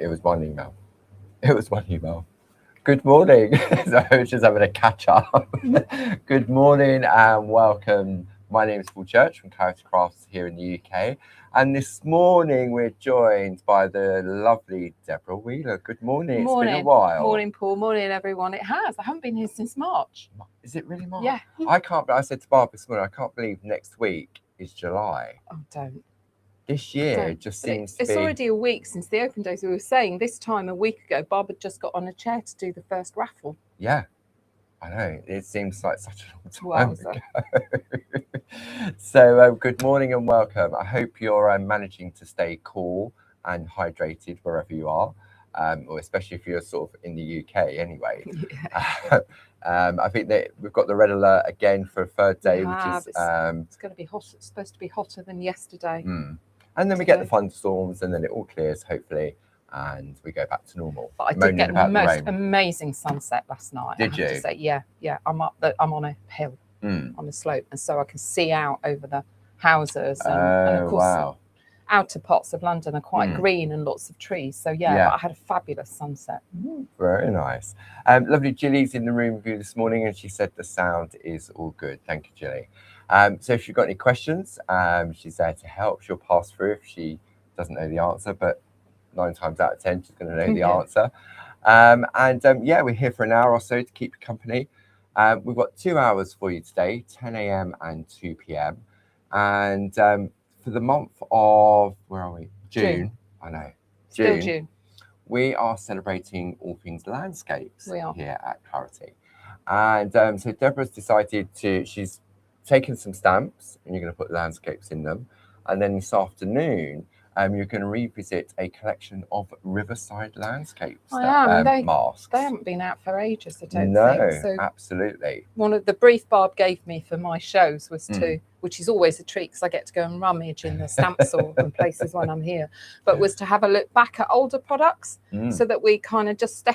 it was one email. It was one email. Good morning. So I was just having a catch up. Good morning and welcome. My name is Paul Church from Clarity Crafts here in the UK. And this morning we're joined by the lovely Deborah Wheeler. Good morning. It's been a while. Morning, Paul. Morning, everyone. It has. I haven't been here since March. Is it really March? Yeah. I said to Barbara this morning, I can't believe next week is July. Oh, don't. This year it just seems to be... It's already a week since the open days. We were saying this time a week ago, Bob had just got on a chair to do the first raffle. Yeah, I know. It seems like such a long time ago. So good morning and welcome. I hope you're managing to stay cool and hydrated wherever you are, or especially if you're sort of in the UK anyway. Yeah. I think that we've got the red alert again for a third day, which is... it's going to be hot. It's supposed to be hotter than yesterday. And then we get the thunderstorms and then it all clears, hopefully, and we go back to normal. But I did get the most amazing sunset last night. Did you? I have to say, yeah. I'm on a hill, on a slope, and so I can see out over the houses. And of course, outer parts of London are quite green and lots of trees. So yeah. But I had a fabulous sunset. Very nice. Lovely. Gilly's in the room with you this morning, and she said the sound is all good. Thank you, Gilly. So if you've got any questions, she's there to help. She'll pass through if she doesn't know the answer, but 9 times out of 10, she's going to know the answer. Yeah, we're here for an hour or so to keep you company. We've got 2 hours for you today, 10 a.m. and 2 p.m. And for the month of, where are we? June. I know. Still June. We are celebrating all things landscapes here at Clarity. And so Deborah's decided she's taken some stamps and you're going to put landscapes in them. And then this afternoon, you're going to revisit a collection of Riverside landscapes masks. They haven't been out for ages, I don't think. No, so absolutely. One of the brief Barb gave me for my shows was which is always a treat because I get to go and rummage in the stamp store and places when I'm here, but was to have a look back at older products so that we kind of just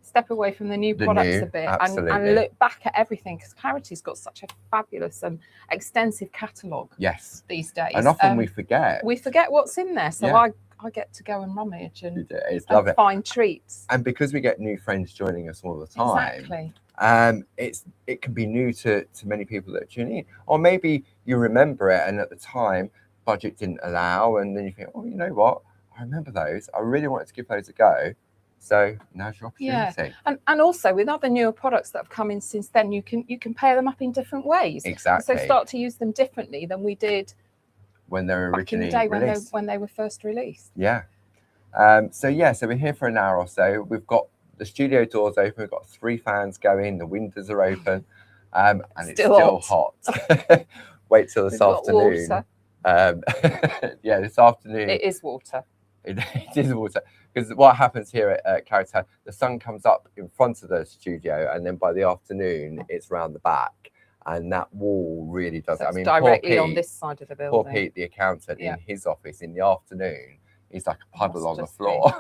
step away from the new products a bit and look back at everything, because Clarity's got such a fabulous and extensive catalogue these days. And often we forget what's in there. So I get to go and rummage and find treats. And because we get new friends joining us all the time, exactly. It can be new to many people that are tuning in. Or maybe you remember it and at the time budget didn't allow, and then you think, oh, you know what? I remember those. I really wanted to give those a go. So now's your opportunity. Yeah, and also with other newer products that have come in since then, you can pair them up in different ways. Exactly. So start to use them differently than we did when they were originally back in the day released. when they were first released. Yeah. So we're here for an hour or so. We've got the studio doors open. We've got 3 fans going. The windows are open, and it's still hot. Wait till this afternoon. This afternoon. It is water. It is water. Because what happens here at Clarity, the sun comes up in front of the studio, and then by the afternoon, it's round the back, and that wall really does. So I mean, directly on this side of the building. Poor Pete, the accountant, in his office in the afternoon, he's like a puddle on the floor.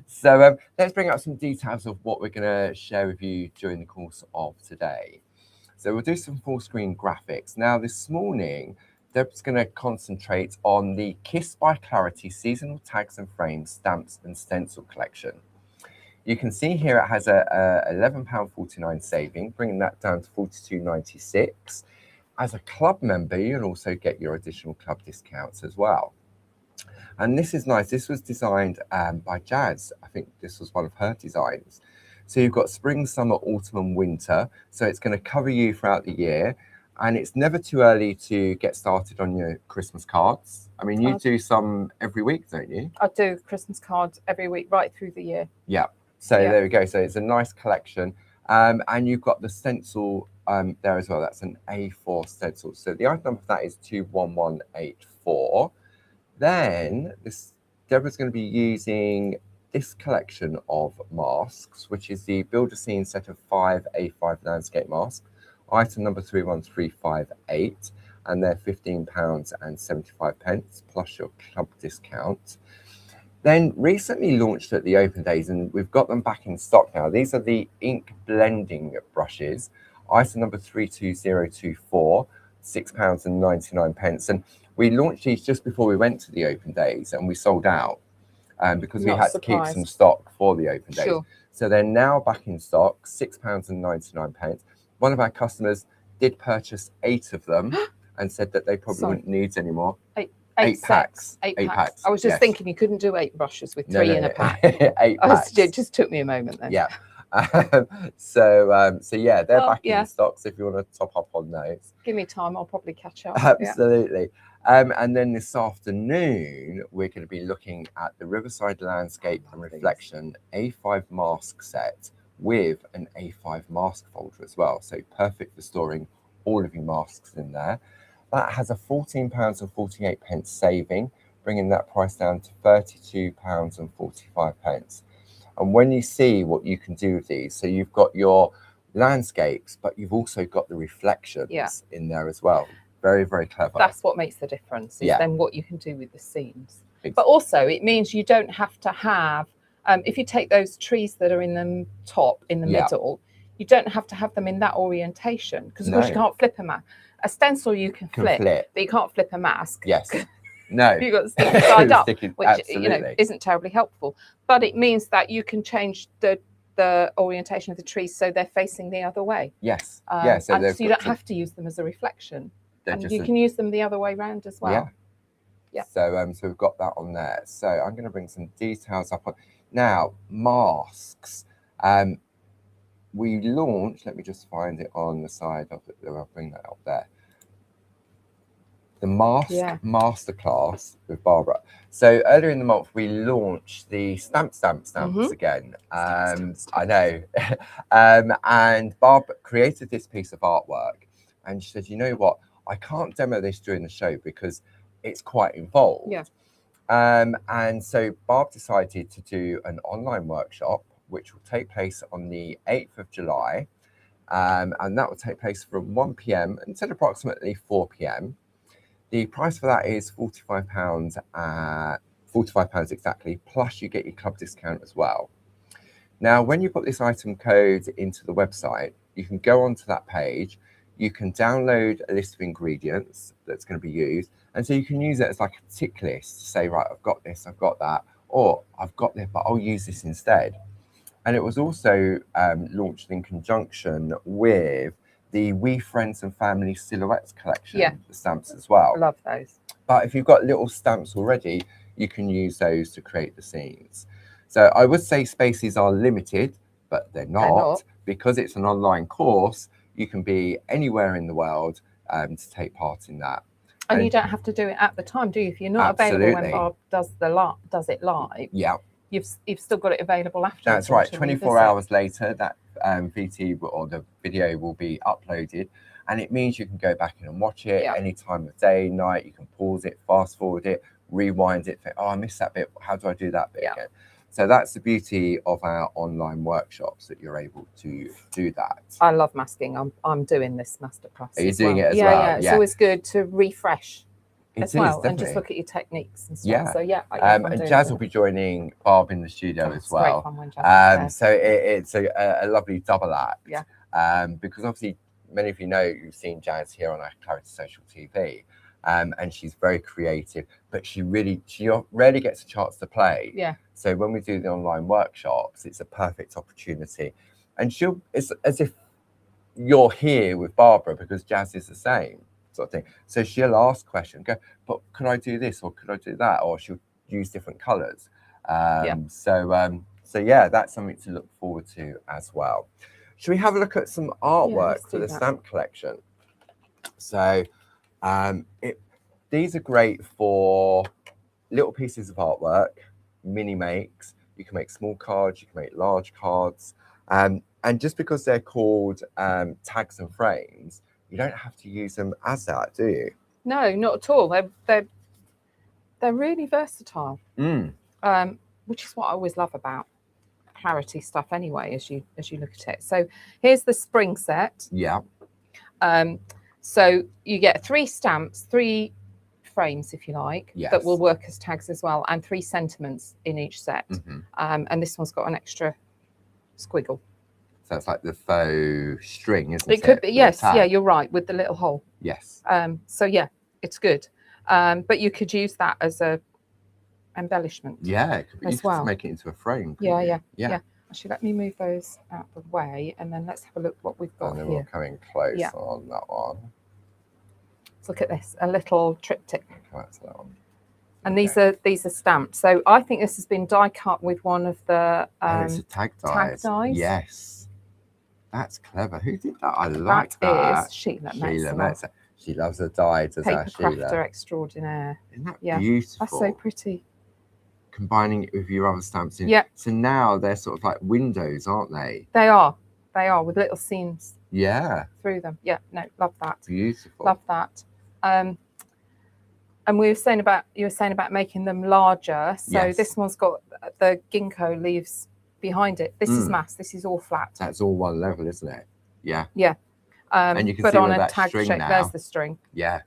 So let's bring up some details of what we're going to share with you during the course of today. So we'll do some full screen graphics. Now this morning, Deb's going to concentrate on the Kiss by Clarity seasonal tags and frames, stamps and stencil collection. You can see here it has a £11.49 saving, bringing that down to £42.96. As a club member, you'll also get your additional club discounts as well. And this is nice. This was designed by Jazz. I think this was one of her designs. So you've got spring, summer, autumn and winter. So it's going to cover you throughout the year. And it's never too early to get started on your Christmas cards. I mean, you do some every week, don't you? I do Christmas cards every week, right through the year. Yeah. So there we go. So it's a nice collection. And you've got the stencil there as well. That's an A4 stencil. So the item number for that is 21184. Then Deborah's going to be using this collection of masks, which is the Build a Scene set of 5 A5 landscape masks. Item number 31358, and they're £15.75 plus your club discount. Then recently launched at the open days, and we've got them back in stock now. These are the ink blending brushes. Item number 32024, £6.99. And We launched these just before we went to the open days, and we sold out because we Not had to keep surprised. some stock for the open days. Sure. So they're now back in stock, £6.99. One of our customers did purchase 8 of them and said that they probably wouldn't need any more. Eight packs. Eight 8 packs. packs. I was just yes. thinking you couldn't do 8 brushes with 3 in a pack. 8 packs. It just took me a moment then. Yeah. So yeah, they're back yeah. in stock. So if you want to top up on those, give me time. I'll probably catch up. Absolutely. And then this afternoon, we're going to be looking at the Riverside Landscape and Reflection A5 mask set with an A5 mask folder as well. So perfect for storing all of your masks in there. That has a £14.48 saving, bringing that price down to £32.45. And when you see what you can do with these, so you've got your landscapes, but you've also got the reflections in there as well. Very, very clever. That's what makes the difference, is then what you can do with the scenes. Exactly. But also it means you don't have to have, if you take those trees that are in the top, in the middle, you don't have to have them in that orientation, because of course you can't flip a stencil you can flip, but you can't flip a mask. Yes. No. You've got to stick it side up, which absolutely. Isn't terribly helpful. But it means that you can change the orientation of the trees so they're facing the other way. Yes. So you don't have to use them as a reflection. And you can use them the other way around as well. Yeah. So we've got that on there. So I'm going to bring some details up on now. Masks. We launched. Let me just find it on the side of it. I'll bring that up there. The mask masterclass with Barbara. So earlier in the month, we launched the stamps again. I know. And Barb created this piece of artwork, and she said, you know what? I can't demo this during the show because it's quite involved. Yeah. And so Barb decided to do an online workshop, which will take place on the 8th of July. And that will take place from 1 p.m. until approximately 4 p.m. The price for that is £45, £45 exactly, plus you get your club discount as well. Now, when you put this item code into the website, you can go onto that page, you can download a list of ingredients that's going to be used, and so you can use it as like a tick list to say, right, I've got this, I've got that, or I've got this, but I'll use this instead. And it was also launched in conjunction with the We Friends and Family Silhouettes collection, the stamps as well. I love those. But if you've got little stamps already, you can use those to create the scenes. So I would say spaces are limited, but they're not. Because it's an online course, you can be anywhere in the world to take part in that. And you don't have to do it at the time, do you? If you're not available when Barb does it live, you've still got it available after. That's right. 24 hours later, that VT or the video will be uploaded, and it means you can go back in and watch it any time of day, night. You can pause it, fast forward it, rewind it. Think, oh, I missed that bit. How do I do that bit again? So that's the beauty of our online workshops, that you're able to do that. I love masking. I'm doing this masterclass. Are you doing it as well? Yeah. It's always good to refresh as well, definitely. and just look at your techniques and stuff. So and Jazz will be joining Barb in the studio as well. Great fun when Jazz so it's a lovely double act. Because obviously many of you know, you've seen Jazz here on our Clarity Social TV. And she's very creative, but she rarely gets a chance to play. So when we do the online workshops, it's a perfect opportunity, and it's as if you're here with Barbara, because Jazz is the same sort of thing. So she'll ask questions, go, but could I do this, or could I do that, or she'll use different colours. So that's something to look forward to as well. Should we have a look at some artwork for the stamp collection? So these are great for little pieces of artwork, mini makes. You can make small cards, you can make large cards. And just because they're called tags and frames, you don't have to use them as that, do you? No, not at all. They're really versatile, which is what I always love about Clarity stuff anyway, as you look at it. So here's the spring set. So you get 3 stamps, 3 frames, if you like, that will work as tags as well, and 3 sentiments in each set. And this one's got an extra squiggle. So it's like the faux string, isn't it? It could be, yes. Yeah, you're right, with the little hole. Yes. So yeah, it's good. But you could use that as a embellishment. Yeah, you as could well. make it into a frame. Yeah, couldn't yeah, you? yeah. Actually, let me move those out of the way, and then let's have a look what we've got And then here. we'll come in close Yeah. on that one. Let's look at this, a little triptych. That's that one. And these are stamped. So I think this has been die cut with one of the It's a tag dies. Yes, that's clever. Who did that? I like that. That is Sheila Metzer. She loves her die, does Paper Sheila? crafter extraordinaire. Isn't that Yeah, beautiful? that's so pretty. Combining it with your other stamps in. Yeah. So now they're sort of like windows, aren't they? They are with little seams. Yeah. Through them. Yeah. No, love that. Beautiful. Love that. And you were saying about making them larger. So Yes. This one's got the ginkgo leaves behind it. This is mass. This is all flat. That's all one level, isn't it? Yeah. Yeah. And you can but see on with a that tag string shape, now. there's the string. Yeah.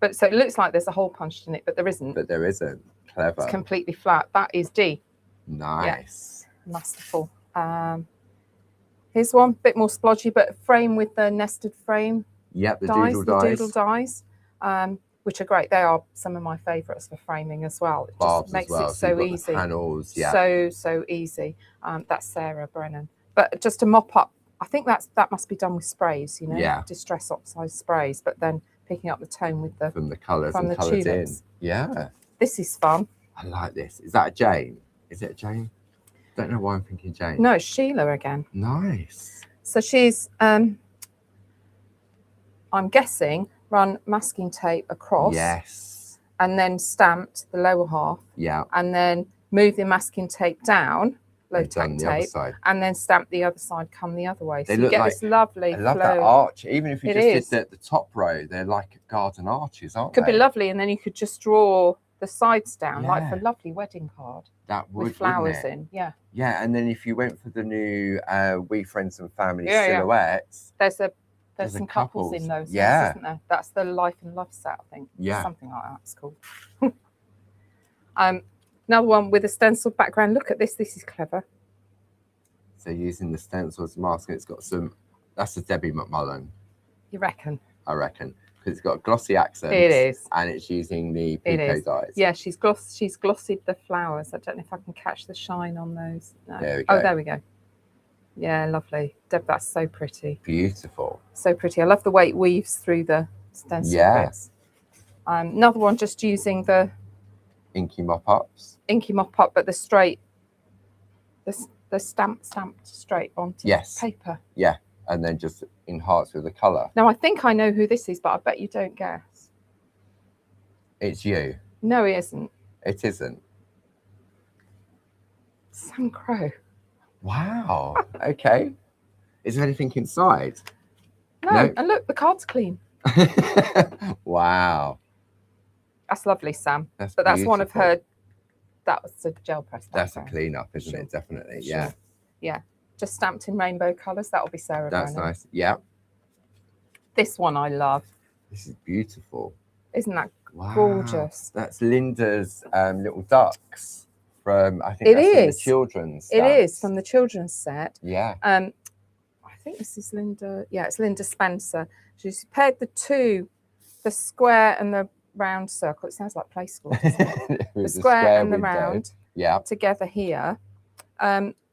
But so it looks like there's a hole punched in it, but there isn't. But there isn't. Clever. It's completely flat. That is D. Nice. Yeah. Masterful. Here's one, bit more splodgy, but frame with the nested frame. Yep, the dies, doodle dies. Which are great. They are some of my favourites for framing as well. It Barbs just makes as well. it so easy. Panels, yeah. So easy. That's Sarah Brennan. But just to mop up, I think that must be done with sprays, Yeah. distress oxide sprays, but then picking up the tone with the from the colours from and the coloured in. tulips. Yeah. This is fun. I like this. Is that a Jane? Is it a Jane? Don't know why I'm thinking Jane. No, it's Sheila again. Nice. So she's I'm guessing run masking tape across. Yes. And then stamped the lower half. Yeah. And then move the masking tape down, low tack tape, and then stamp the other side, come the other way. So you get this lovely I love flow. that arch. Even if you just did the top row, they're like garden arches, aren't Could they? be lovely, and then you could just draw the sides down, like for a Yeah. lovely wedding card. That would, with flowers wouldn't it? in. Yeah. Yeah, and then if you went for the new We Friends and Family Yeah, yeah. silhouettes, There's some couples in those, Yeah. ones, isn't there? That's the Life and Love set, I think. Yeah. Something like that. It's called. Another one with a stenciled background. Look at this. This is clever. so using the stencil as a mask, it's got some. That's a Debbie McMullen, You reckon? I reckon, because it's got a glossy accent. It is. and it's using the It pico is. dyes. Yeah, she's glossied the flowers. I don't know if I can catch the shine on those. No. There we go. Oh, there we go. Yeah, lovely. Deb, that's so pretty. Beautiful. So pretty. I love the way it weaves through the stencil bits. Another one just using the Inky mop-ups. inky mop-up, but the straight, the stamped straight onto paper. Yeah, and then just enhance with the colour. Now, I think I know who this is, but I bet you don't guess. It's you. No, it isn't. It isn't. Sam Crow. Wow. Okay. Is there anything inside? No, and look, the card's clean. Wow. That's lovely, Sam. That's But that's one of beautiful. her. That was a gel press. That's a clean up, isn't it? Definitely. Yeah. Yeah. Just stamped in rainbow colours. That'll be Sarah. That's Brennan. nice. Yeah. This one I love. This is beautiful. Isn't that Wow. gorgeous? That's Linda's little ducks from, I think It that's from the is. children's It is stuff. from the children's set. Yeah. I think this is Linda. Yeah, it's Linda Spencer. She's paired the square and the round circle. It sounds like play school. Doesn't it? With The square and the window. round Yeah. together here.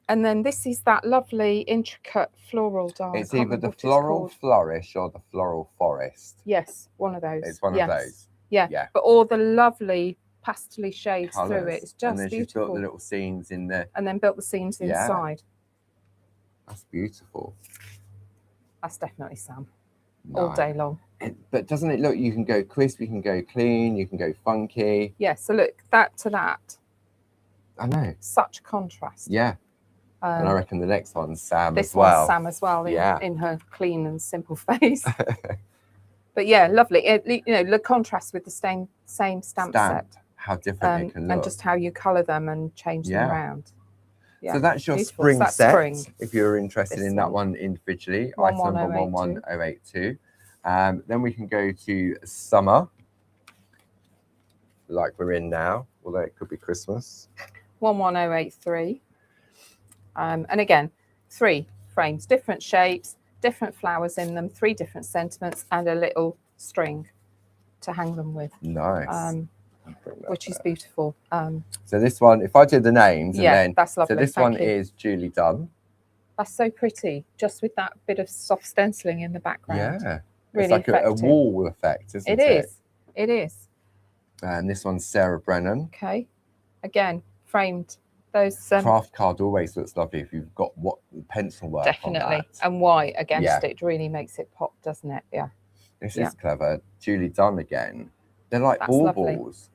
And then this is that lovely intricate floral die. It's either the floral flourish or the floral forest. Yes, one of those. It's one of those. Yeah. Yeah. But all the lovely pastely shades through Colours. it. It's just and then she's beautiful. built the little scenes in there. And then built the seams Yeah. inside. That's beautiful. That's definitely Sam. All day long. But doesn't it look, you can go crisp, you can go clean, you can go funky. Yeah, so look, that to that. I know. Such contrast. Yeah. And I reckon the next one's Sam this as well. one's Sam as well Yeah. in her clean and simple face. But yeah, lovely. The contrast with the same stamp set. How different it can look. And just how you colour them and change them around. Yeah. So that's your Beautiful. spring So that's set. spring. If you're interested This in that one individually, 11082. 11082. Then we can go to summer, like we're in now, although it could be Christmas. 11083. And again, 3 frames, different shapes, different flowers in them, 3 different sentiments, and a little string. to hang them with. Nice. Which is beautiful. So this one, if I do the names, and then that's lovely. So this Thank one you. is Julie Dunn. That's so pretty, just with that bit of soft stenciling in the background. Yeah, really it's like a wall effect, isn't it? It is. And this one's Sarah Brennan. Okay, again framed. Those craft card always looks lovely if you've got what pencil work definitely on that. And white against it really makes it pop, doesn't it? Yeah. This is clever. Julie Dunn again. They're like baubles.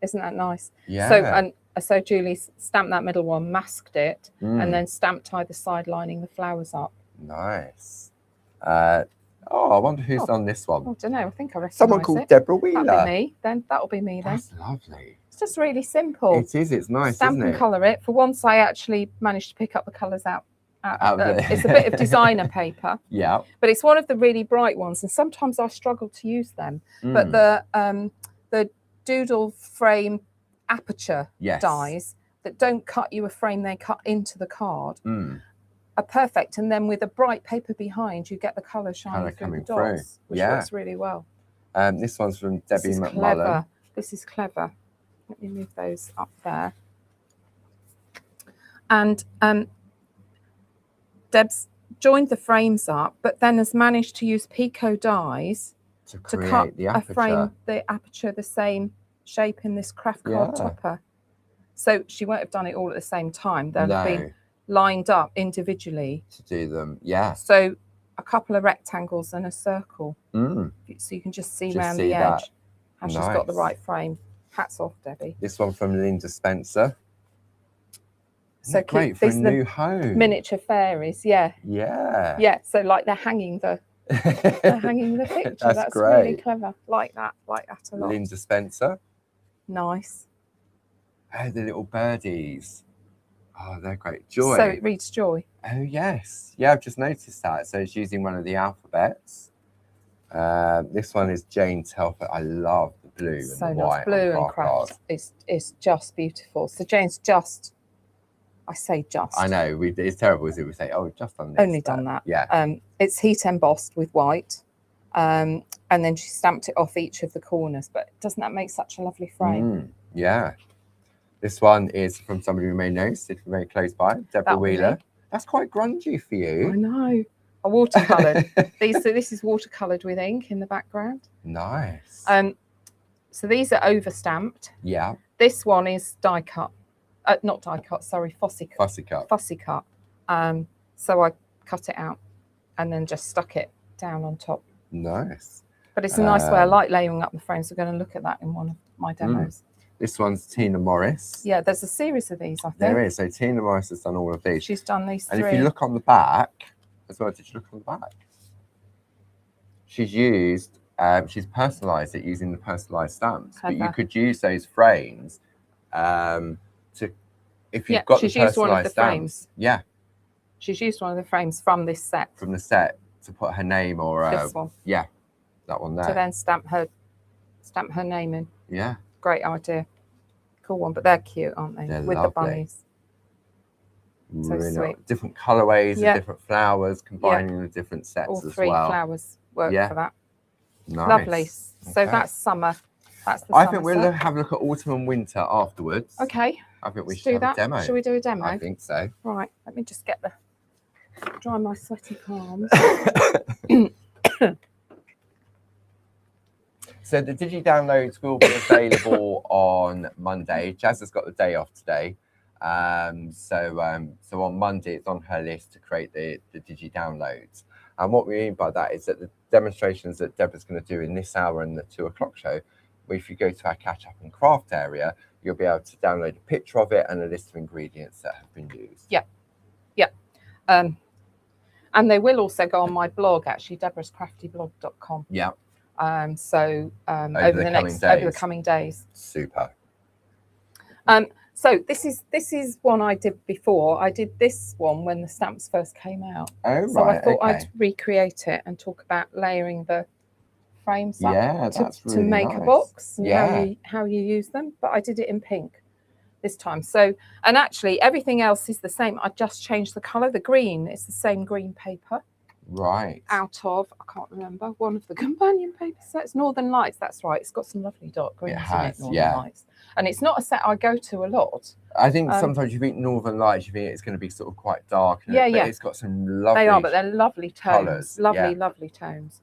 Isn't that nice? Yeah. So Julie stamped that middle one, masked it, and then stamped either side, lining the flowers up. Nice. I wonder who's done this one. I don't know. I think I recognise someone called Deborah Wheeler. That'll be me. Then that'll be me. Then that's lovely. It's just really simple. It is. It's nice. Stamp isn't and it? colour it. For once, I actually managed to pick up the colours out. It's a bit of designer paper. Yeah. But it's one of the really bright ones, and sometimes I struggle to use them. But the doodle frame aperture dies that don't cut you a frame, they cut into the card, are perfect. And then with a bright paper behind, you get the colour shining through the dots, which works really well. This one's from Debbie McMullen. This is clever. Let me move those up there. And Deb's joined the frames up, but then has managed to use Pico dies to cut the aperture. A frame, the aperture the same shape in this craft card topper. So she won't have done it all at the same time. They'll have been lined up individually to do them. Yeah. So a couple of rectangles and a circle. So you can just see around the edge how she's got the right frame. Hats off, Debbie. This one from Linda Spencer. So great for a new home. Miniature fairies, yeah. So like they're hanging the picture. That's great. Really clever. Like that a lot. Linda Spencer. Nice. Oh, the little birdies. Oh, they're great. Joy. So it reads Joy. Oh yes, yeah. I've just noticed that. So it's using one of the alphabets. This one is Jane Telford. I love the blue and the white. Blue and craft. It's just beautiful. So Jane's just. I say just. I know. It's terrible as if we say, "Oh, just done this." Only done that. Yeah. It's heat embossed with white, and then she stamped it off each of the corners. But doesn't that make such a lovely frame? Yeah. This one is from somebody we may know, sitting very close by, Deborah Wheeler. That's quite grungy for you. I know. A watercoloured. This is watercoloured with ink in the background. Nice. So these are over stamped. Yeah. This one is die cut. Not die cut, sorry, fussy cut. Fussy cut. So I cut it out and then just stuck it down on top. Nice. But it's a nice way. I like layering up the frames. We're going to look at that in one of my demos. This one's Tina Morris. Yeah, there's a series of these, I think. There is. So Tina Morris has done all of these. She's done these three. And if you look on the back as well, did you look on the back? She's used, she's personalised it using the personalised stamps. But you could use those frames if you've got the personalised stamps. Yeah. She's used one of the frames from this set. From the set to put her name or this one. Yeah, that one there. To then stamp her name in. Yeah. Great idea. Cool one, but they're cute, aren't they? They're with lovely. The bunnies. So really sweet. Different colourways and different flowers combining the different sets all as three well. flowers work for that. Nice. Lovely. So that's summer. That's the I summer think we'll have a look at autumn and winter afterwards. Okay. I think we should have a demo. Should we do a demo? I think so. Right. Let me just dry my sweaty palms. So the Digi-downloads will be available on Monday. Jazz has got the day off today. So on Monday, it's on her list to create the Digi-downloads. And what we mean by that is that the demonstrations that Deborah's going to do in this hour and the 2 o'clock show, if you go to our catch-up and craft area, you'll be able to download a picture of it and a list of ingredients that have been used. Yeah. And they will also go on my blog, actually, deborahscraftyblog.com. Yeah. Over the coming days. Super. So this is one I did before. I did this one when the stamps first came out. Oh, right. So I thought I'd recreate it and talk about layering the frames up to make a box and how you use them. But I did it in pink this time. So, and actually everything else is the same. I just changed the colour. The green is the same green paper. Right. out of, I can't remember, one of the companion paper sets. Northern Lights, that's right. It's got some lovely dark greens in it, Northern Lights. And it's not a set I go to a lot. I think sometimes you think Northern Lights, you think it's going to be sort of quite dark. Yeah, but it's got some lovely. They are, but they're lovely tones. Colours, Lovely tones.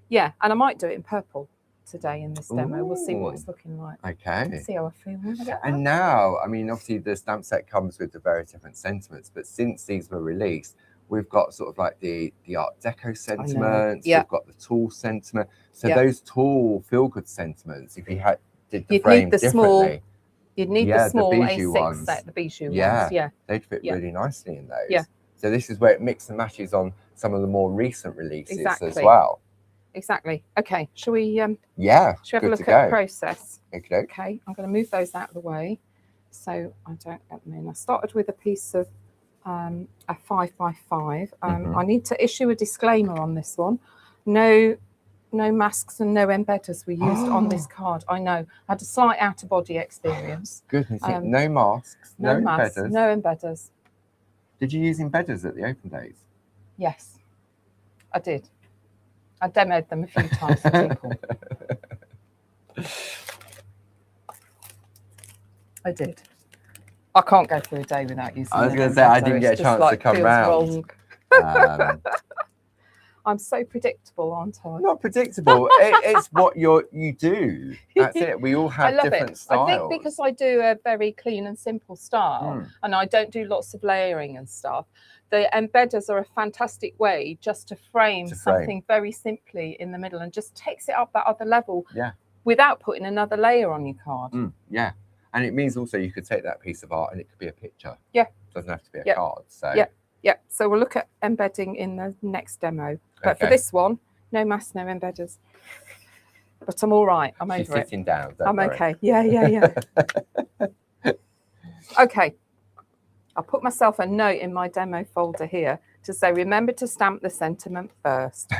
Yeah, and I might do it in purple today in this demo. We'll see what it's looking like. Okay. See how I feel when I get that. And now, I mean, obviously the stamp set comes with the various different sentiments, but since these were released, we've got sort of like the Art Deco sentiments. We've got the tall sentiment. So those tall feel-good sentiments, if you did the frame differently. You'd need the small bijou A6 ones. set, the bijou ones. Yeah, they'd fit really nicely in those. Yeah. So this is where it mixes and matches on some of the more recent releases as well. Exactly. Okay, shall we shall we have a look at the process? Okay, I'm going to move those out of the way so I don't get them in. I started with a piece of a 5x5. I need to issue a disclaimer on this one. No masks and no embedders were used on this card. I know. I had a slight out-of-body experience. Goodness, no masks, no embedders. No embedders. Did you use embedders at the open days? Yes, I did. I demoed them a few times for people. I did. I can't go through a day without using them. I was going to say, I didn't get a chance to come round. I'm so predictable, aren't I? Not predictable. It's what you do. That's it. We all have different styles. I think because I do a very clean and simple style, and I don't do lots of layering and stuff, the embedders are a fantastic way just to frame something very simply in the middle and just takes it up that other level without putting another layer on your card. Yeah. And it means also you could take that piece of art and it could be a picture. Yeah. It doesn't have to be a card. So Yeah, so we'll look at embedding in the next demo. But for this one, no masks, no embedders. But I'm all right. I'm over it. She's sitting down. I'm okay. Yeah. Okay. I'll put myself a note in my demo folder here to say, remember to stamp the sentiment first.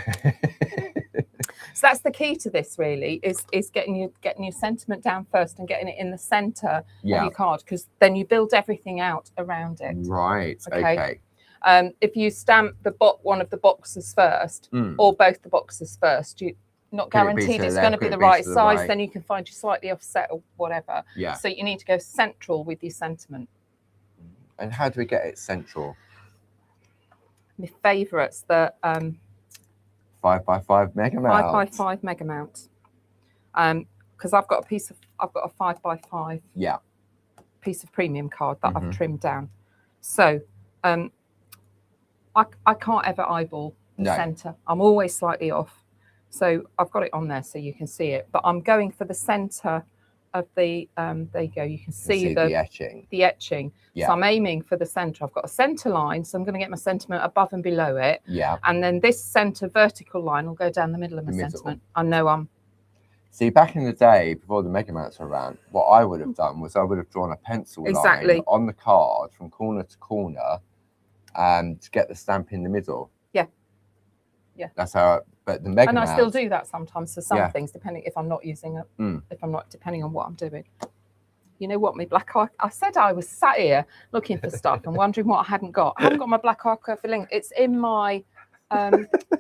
So that's the key to this, really, is getting your sentiment down first and getting it in the centre of your card, because then you build everything out around it. Right. Okay. If you stamp one of the boxes first, or both the boxes first, you're not guaranteed it's going to be the right size. Then you can find you slightly offset or whatever. Yeah. So you need to go central with your sentiment. And how do we get it central? My favourites, the 5x5 mega mount. 5x5 mega mount. Because I've got a 5x5 piece of premium card that I've trimmed down. So I can't ever eyeball the centre. I'm always slightly off. So I've got it on there so you can see it. But I'm going for the centre of the, there you go, you can see the etching. The etching. Yeah. So I'm aiming for the centre. I've got a centre line, so I'm going to get my sentiment above and below it. Yeah. And then this centre vertical line will go down the middle of my sentiment. I know I'm... See, back in the day, before the mega mounts were around, what I would have done was I would have drawn a pencil line on the card from corner to corner to get the stamp in the middle. Yeah. Yeah. That's how, but the mega mounts... And I still do that sometimes for some things, depending if I'm not using it, depending on what I'm doing. You know what, my black arc, I said I was sat here looking for stuff and wondering what I hadn't got. I haven't got my black arc filling. It's in my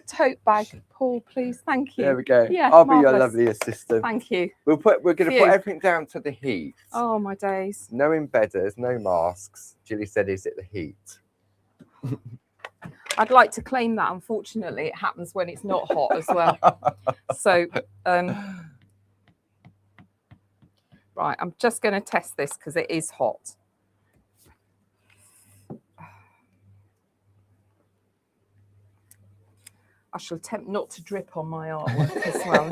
tote bag. Paul, please, thank you. There we go. Yeah, I'll be your lovely assistant. Thank you. We're going to put everything down to the heat. Oh, my days. No embedders, no masks. Julie said, is it the heat? I'd like to claim that. Unfortunately, it happens when it's not hot as well. So, right, I'm just going to test this because it is hot. I shall attempt not to drip on my artwork as well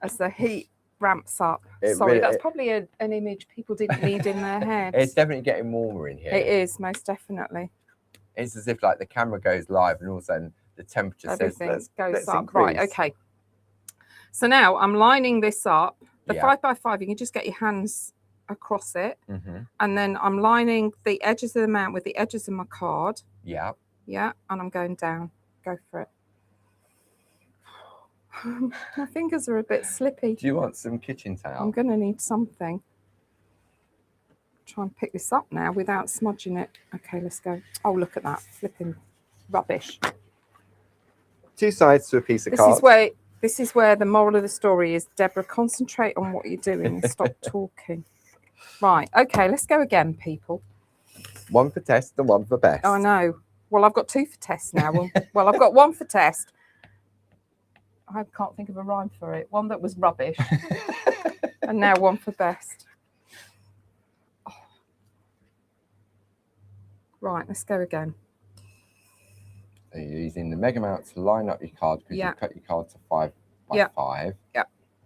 as the heat ramps up. Sorry, that's probably an image people didn't need in their heads. It's definitely getting warmer in here. It is, most definitely. It's as if like the camera goes live and all of a sudden the temperature goes up. Right, okay. So now I'm lining this up. The 5x5, you can just get your hands across it. And then I'm lining the edges of the mount with the edges of my card. Yeah. Yeah, and I'm going down. Go for it. My fingers are a bit slippy. Do you want some kitchen towel? I'm going to need something. Try and pick this up now without smudging it. Okay, let's go. Oh, look at that. Flipping rubbish. two sides to a piece of This card. is where the moral of the story is, Deborah, concentrate on what you're doing and stop talking. Right, okay, let's go again, people. One for test and one for best. I know. Well, I've got two for test now. Well, I've got one for test. I can't think of a rhyme for it. One that was rubbish. And now one for best. Oh. Right, let's go again. So you're using the mega mount to line up your card because you cut your card to 5 by 5. Yeah.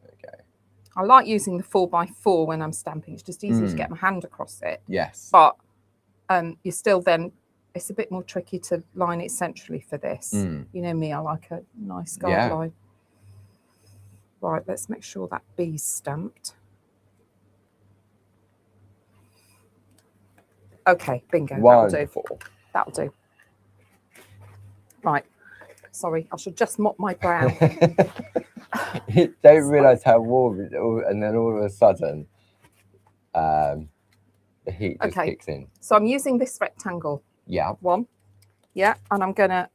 Okay. I like using the 4x4 when I'm stamping. It's just easy to get my hand across it. Yes. But you still then, it's a bit more tricky to line it centrally for this. You know me, I like a nice guideline. Right, let's make sure that B's stamped. Okay, bingo. Wonderful. That'll do. Right. Sorry, I should just mop my brow. You don't realise how warm it is, and then all of a sudden, the heat just kicks in. So I'm using this rectangle. Yeah. One. Yeah, and I'm going to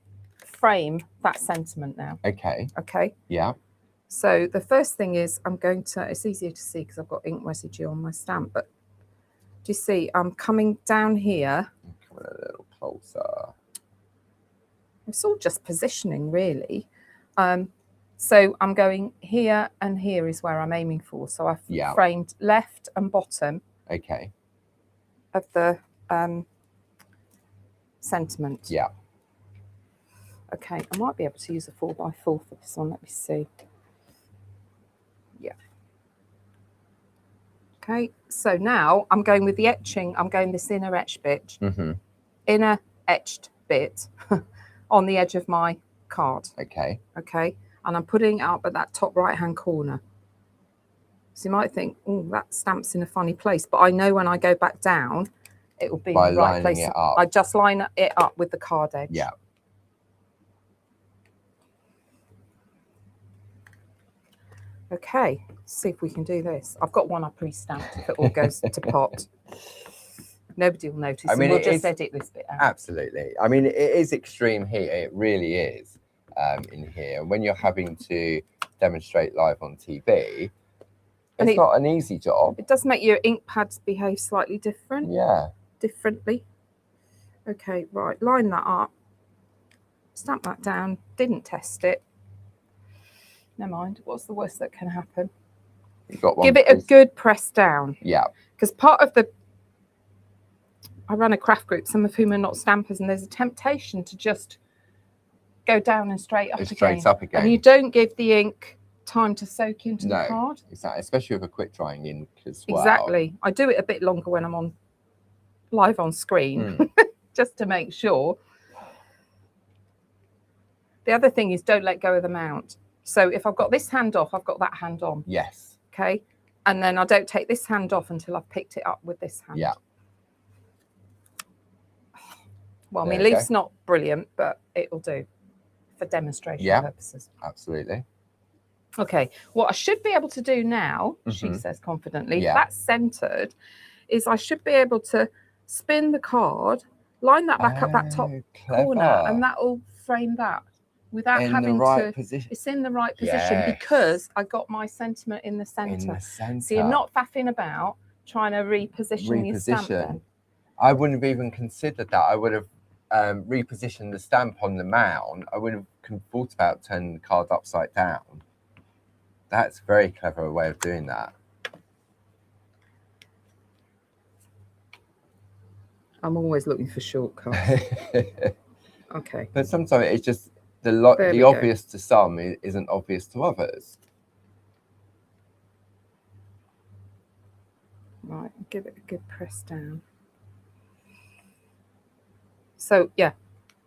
frame that sentiment now. Okay. Okay. Yeah. So the first thing is I'm going to, it's easier to see because I've got ink residue on my stamp, but do you see I'm coming down here? Coming a little closer. It's all just positioning, really. So I'm going here, and here is where I'm aiming for. So I've framed left and bottom of the sentiment. Yeah. Okay, I might be able to use a 4x4 for this one. Let me see. Yeah. Okay, so now I'm going with the etching. I'm going this inner etched bit. Inner etched bit on the edge of my card. Okay. Okay, and I'm putting it up at that top right-hand corner. So you might think, oh, that stamp's in a funny place, but I know when I go back down, it will be in the right place. It up. I just line it up with the card edge. Yeah. Okay, let's see if we can do this. I've got one I pre-stamped if it all goes to pot. Nobody will notice. I mean, we'll just edit this bit out. Absolutely. I mean, it is extreme heat. It really is in here. And when you're having to demonstrate live on TV, it's not an easy job. It does make your ink pads behave slightly different. Yeah. Differently. Okay, right. Line that up. Stamp that down. Didn't test it. Never mind. What's the worst that can happen? You've got one. Give it a good press down. Yeah. Because part of I run a craft group, some of whom are not stampers, and there's a temptation to just go down and straight up again. And you don't give the ink time to soak into the card. Exactly, especially with a quick drying ink as well. Exactly. I do it a bit longer when I'm live on screen, just to make sure. The other thing is don't let go of the mount. So if I've got this hand off, I've got that hand on. Yes. Okay. And then I don't take this hand off until I've picked it up with this hand. Yeah. Well, my leaf's not brilliant, but it'll do for demonstration purposes. Absolutely. Okay. What I should be able to do now, she says confidently, that's centered, is I should be able to spin the card, line that back up that top corner, and that will frame that without having to. It's in the right position because I got my sentiment in the center. So you're not faffing about trying to reposition your stamp then. I wouldn't have even considered that. I would have repositioned the stamp on the mount. I would have thought about turning the card upside down. That's a very clever way of doing that. I'm always looking for shortcuts. Okay. But sometimes it's just the obvious to some isn't obvious to others. Right, give it a good press down. So yeah,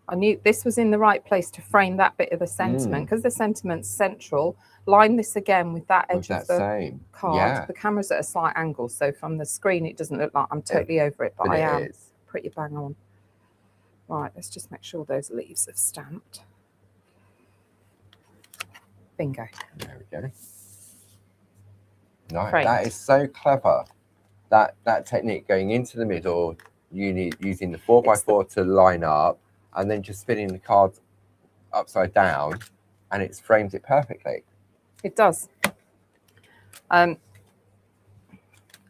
I knew this was in the right place to frame that bit of the sentiment because the sentiment's central. Line this again with that edge of the card. Yeah. The camera's at a slight angle, so from the screen it doesn't look like I'm totally over it, but I am pretty bang on. Right, let's just make sure those leaves have stamped. Bingo. There we go. No, that is so clever. That technique going into the middle, using the 4x4 to line up, and then just spinning the card upside down and it's framed it perfectly. It does.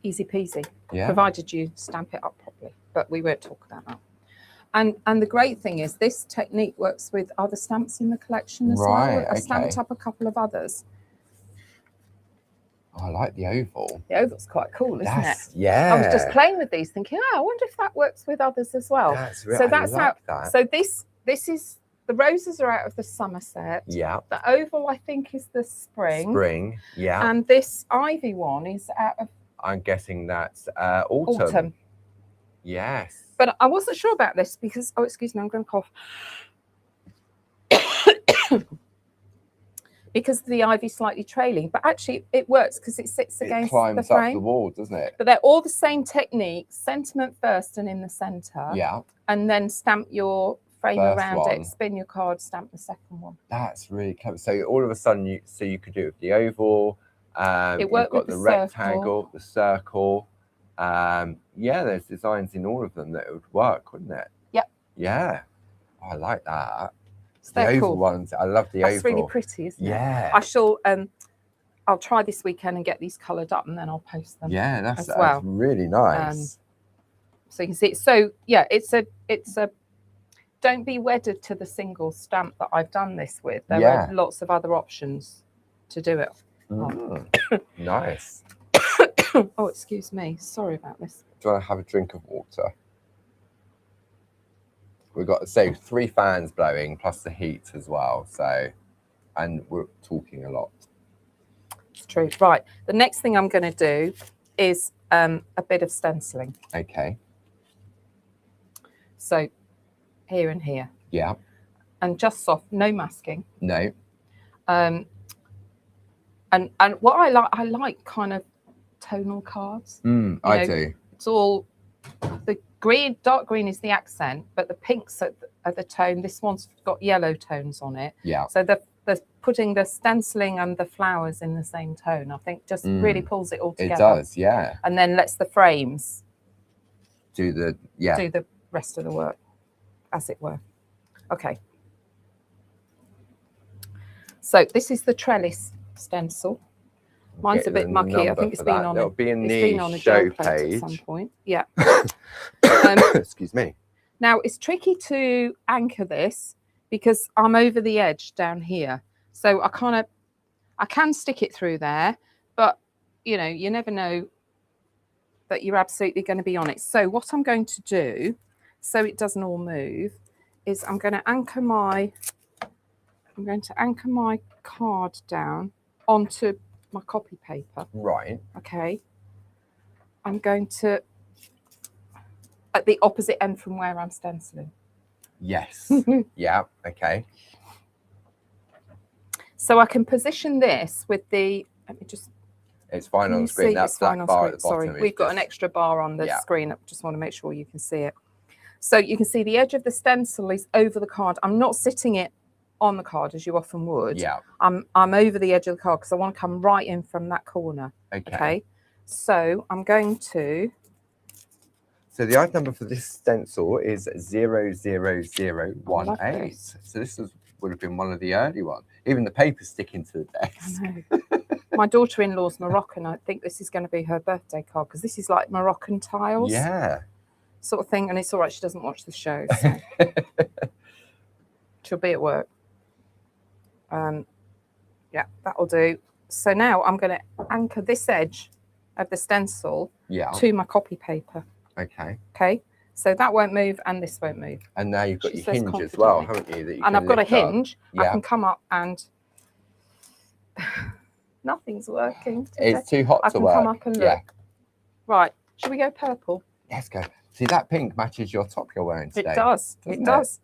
Easy peasy, provided you stamp it up properly. But we won't talk about that. And the great thing is this technique works with other stamps in the collection as well. I stamped up a couple of others. Oh, I like the oval. The oval's quite cool, isn't it? Yeah. I was just playing with these, thinking, I wonder if that works with others as well. That's really, so that's like how. That. So this is the roses are out of the summer set. Yeah. The oval, I think, is the spring. Spring. Yeah. And this ivy one is out of. I'm guessing that's autumn. Yes. But I wasn't sure about this because, oh, excuse me, I'm going to cough. Because the ivy's slightly trailing, but actually it works because it sits against the frame. It climbs up the wall, doesn't it? But they're all the same technique, sentiment first and in the centre. Yeah. And then stamp your frame First around one. it, spin your card, stamp the second one. That's really clever. So all of a sudden, you could do it with the oval. It worked with the the rectangle, the circle. Yeah, there's designs in all of them that it would work, wouldn't it? Yep. Yeah. Oh, I like that. So the they're oval cool. ones, I love the oval. That's really pretty, isn't it? Yeah. I shall. I'll try this weekend and get these coloured up, and then I'll post them. Yeah, that's well. really nice. So you can see it. So yeah, it's a. Don't be wedded to the single stamp that I've done this with. There are lots of other options to do it. Nice. Oh, excuse me. Sorry about this. Do you want to have a drink of water? We've got 3 fans blowing plus the heat as well. So, and we're talking a lot. It's true. Right. The next thing I'm going to do is a bit of stenciling. Okay. So here and here. Yeah. And just soft, no masking. No. And what I like kind of tonal cards. I do. It's all the green, dark green is the accent, but the pinks are the tone. This one's got yellow tones on it. Yeah. So the putting the stenciling and the flowers in the same tone, I think, just really pulls it all together. It does, yeah. And then lets the frames do the rest of the work, as it were. Okay. So this is the trellis stencil. Mine's a bit mucky. I think it's been on. It'll be in the show page at some point. Yeah. Excuse me. Now it's tricky to anchor this because I'm over the edge down here, so I can stick it through there, but you know, you never know that you're absolutely going to be on it. So what I'm going to do, so it doesn't all move, is I'm going to anchor my card down onto my copy paper. Right. Okay. I'm going to at the opposite end from where I'm stenciling. Yes. Yeah. Okay. So I can position this with the. Let me just. It's fine on the screen. That's that bar at the bottom. Sorry, we've got an extra bar on the screen. I just want to make sure you can see it. So you can see the edge of the stencil is over the card. I'm not sitting it on the card as you often would. Yeah. I'm over the edge of the card because I want to come right in from that corner. Okay. So I'm going to. So the item number for this stencil is 00018. So this would have been one of the early ones. Even the paper's sticking to the desk. I know. My daughter-in-law's Moroccan. I think this is going to be her birthday card because this is like Moroccan tiles. Yeah. Sort of thing. And it's all right. She doesn't watch the show. So. She'll be at work. Yeah, that'll do. So now I'm going to anchor this edge of the stencil to my copy paper. Okay. Okay. So that won't move and this won't move. And now you've got your hinge as well, haven't you? That you and I've got a hinge. Yeah. I can come up and nothing's working. It's too hot to work. I can come up and look. Yeah. Right. Should we go purple? Let's go. See, that pink matches your top you're wearing today. It does. It does.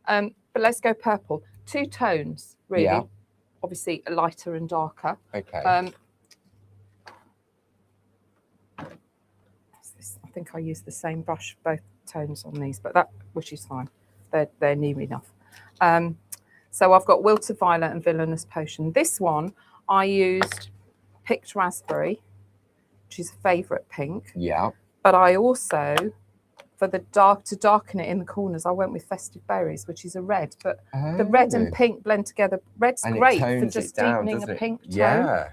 But let's go purple. 2 tones, really. Yeah. Obviously, lighter and darker. Okay. I think I use the same brush, both tones on these, but which is fine. They're near enough. So I've got Wilted Violet and Villainous Potion. This one I used Picked Raspberry, which is a favourite pink. Yeah. But I also for the to darken it in the corners, I went with Festive Berries, which is a red, but the red and Oh. pink blend together. Red's And it great for tones just it down, deepening doesn't a it? pink tone. Yeah,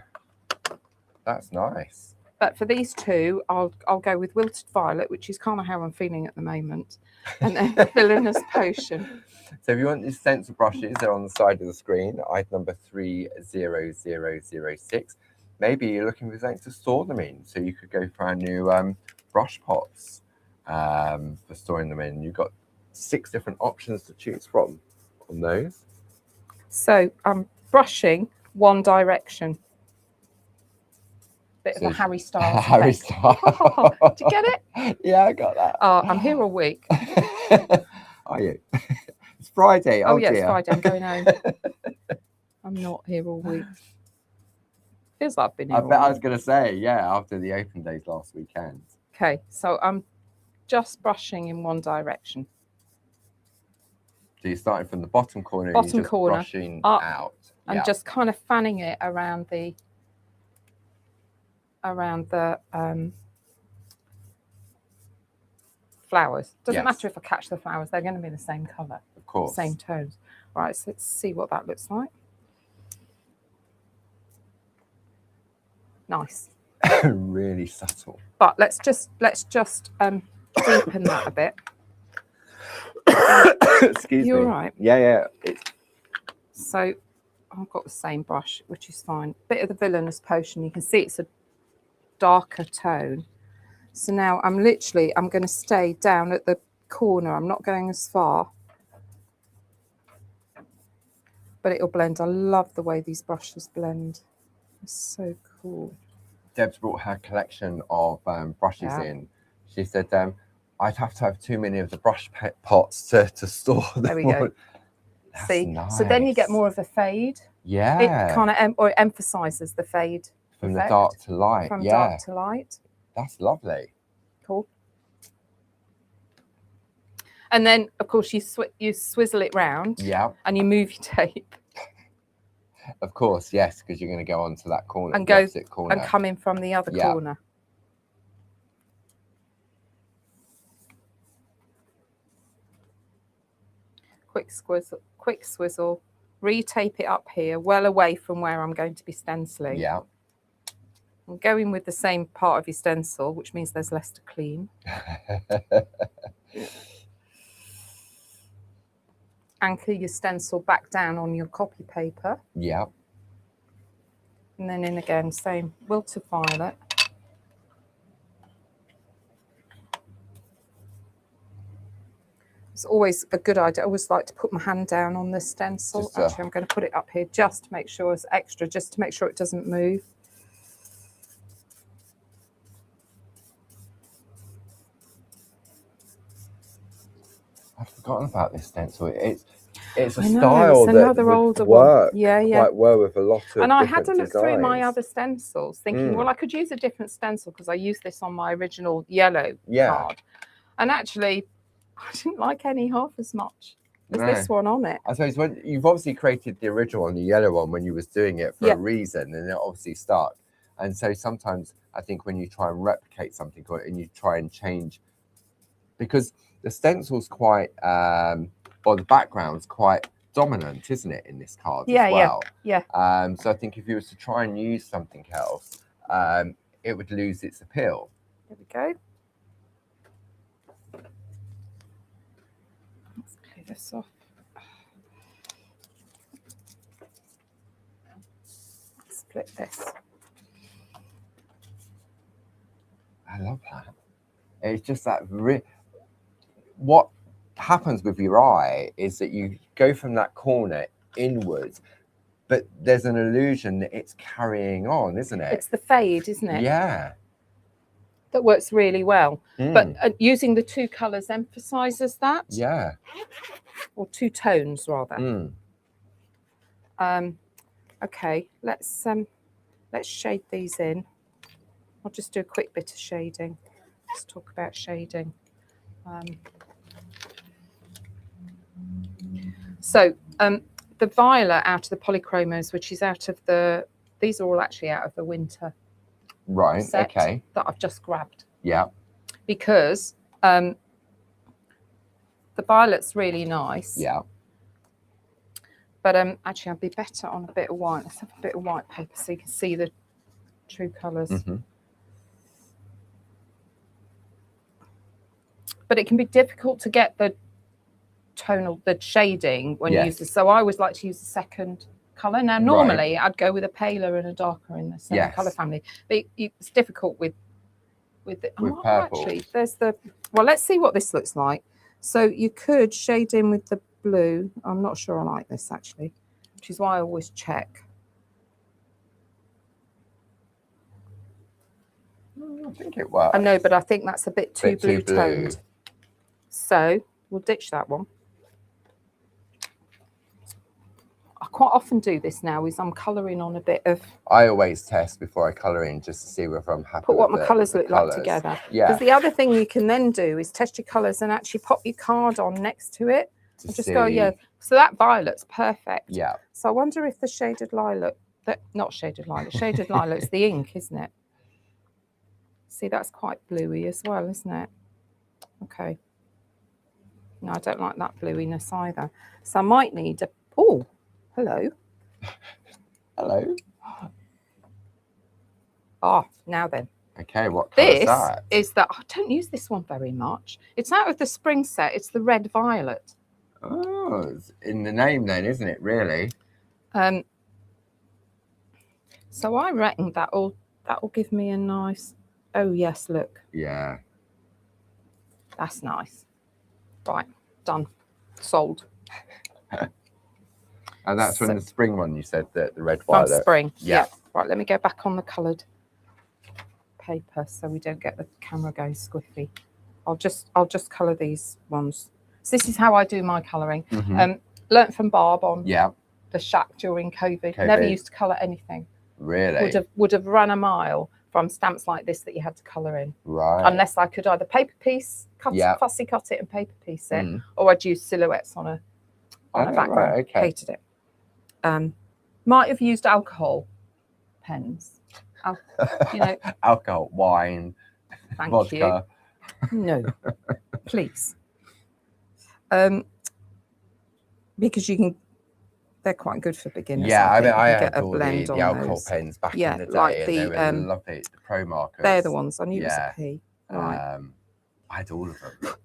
that's nice. But for these two, I'll go with Wilted Violet, which is kind of how I'm feeling at the moment, and then Villainous Potion. So if you want these stencil brushes, they're on the side of the screen, item number 30006. Maybe you're looking for something to store them in, so you could go for our new brush pots for storing them in. You've got 6 different options to choose from on those. So I'm brushing One Direction. Bit of a Harry Styles. Harry Styles. Did you get it? Yeah, I got that. I'm here all week. Are you? It's Friday. Oh yeah, dear. it's Friday. I'm going home. I'm not here all week. Feels like I've been here. I bet I was going to say, yeah, after the open days last weekend. Okay, so I'm just brushing in one direction. So you're starting from the bottom corner, Bottom you're just corner, brushing up, out. and just kind of fanning it around the flowers. Doesn't matter if I catch the flowers, they're going to be the same colour. Of course. Same tones. Right, so let's see what that looks like. Nice. Really subtle. But let's just deepen that a bit. Excuse me. You're right. Yeah. So I've got the same brush, which is fine. Bit of the Villainous Potion. You can see it's a darker tone. So now I'm going to stay down at the corner. I'm not going as far, but it'll blend. I love the way these brushes blend. It's so cool. Deb's brought her collection of brushes in. She said, I'd have to have too many of the brush pots to store them. There we go. See, nice. So then you get more of a fade. Yeah. It kind of it emphasizes the fade from effect. the dark to light. From dark to light. That's lovely. Cool. And then, of course, you swizzle it round. Yeah. And you move your tape. Of course, yes, because you're going to go onto that corner, and the opposite corner, and come in from the other corner. Quick swizzle, retape it up here, well away from where I'm going to be stenciling. Yeah. I'm going with the same part of your stencil, which means there's less to clean. Anchor your stencil back down on your copy paper. Yeah. And then in again, same, Wilted Violet. It's always a good idea. I always like to put my hand down on the stencil. Actually, I'm going to put it up here just to make sure it's extra, just to make sure it doesn't move. I've forgotten about this stencil. It's a style that would work quite well with a lot of. And I had to look designs. through my other stencils, thinking, well, I could use a different stencil because I used this on my original yellow card. And actually, I didn't like any half as much as this one on it. I suppose when you've obviously created the original one, the yellow one, when you was doing it for a reason, and it obviously stuck. And so sometimes I think when you try and replicate something and you try and change, because the stencil's quite, or the background's quite dominant, isn't it, in this card as well? Yeah. So I think if you was to try and use something else, it would lose its appeal. There we go. Let's clear this off. Split this. I love that. It's just that what happens with your eye is that you go from that corner inwards, but there's an illusion that it's carrying on, isn't it? It's the fade, isn't it? Yeah. That works really well. But using the two colours emphasises that. Yeah. Or two tones, rather. Okay, let's shade these in. I'll just do a quick bit of shading. Let's talk about shading. So the violet out of the polychromos, which is out of these are all actually out of the winter set that I've just grabbed. Yeah. Because the violet's really nice. Yeah. But actually, I'd be better on a bit of white. Let's have a bit of white paper so you can see the true colours. Mm-hmm. But it can be difficult to get the shading when you use this. So I always like to use the second colour. Now, normally I'd go with a paler and a darker in the same colour family. But it's difficult with purple. Actually, there's the... Well, let's see what this looks like. So you could shade in with the blue. I'm not sure I like this, actually, which is why I always check. I think it works. I know, but I think that's a bit too blue-toned. So we'll ditch that one. I quite often do this now, is I'm colouring on a bit of... I always test before I colour in just to see whether I'm happy Put with what my colours look like together. Yeah. Because the other thing you can then do is test your colours and actually pop your card on next to it. And just go, yeah. So that violet's perfect. Yeah. So I wonder if the shaded lilac... shaded lilac's the ink, isn't it? See, that's quite bluey as well, isn't it? Okay. No, I don't like that bluiness either. So I might need a... Oh, hello. Hello. Ah, now then. Okay, what colour is that? This is that... I don't use this one very much. It's out of the spring set. It's the red violet. Oh, it's in the name then, isn't it, really? So I reckon that'll give me a nice... Oh, yes, look. Yeah. That's nice. Right, done. Sold. And that's from the spring one, you said, that the red violet. From spring, yeah. Right, let me go back on the coloured paper so we don't get the camera going squiffy. I'll just colour these ones. So this is how I do my colouring. Learnt from Barb on the shack during COVID. Never used to colour anything. Really? Would have run a mile from stamps like this that you had to colour in. Right. Unless I could either paper piece, fussy cut it and paper piece it, or I'd use silhouettes on a background. Right, okay. Hated it. Might have used alcohol pens. You know, alcohol, wine, vodka. You. No, please. Because you can... They're quite good for beginners. Yeah, I mean, I had all the alcohol pens back in the day, like and they were lovely. The Pro markers. They're the ones. I knew it was a P. Right. I had all of them.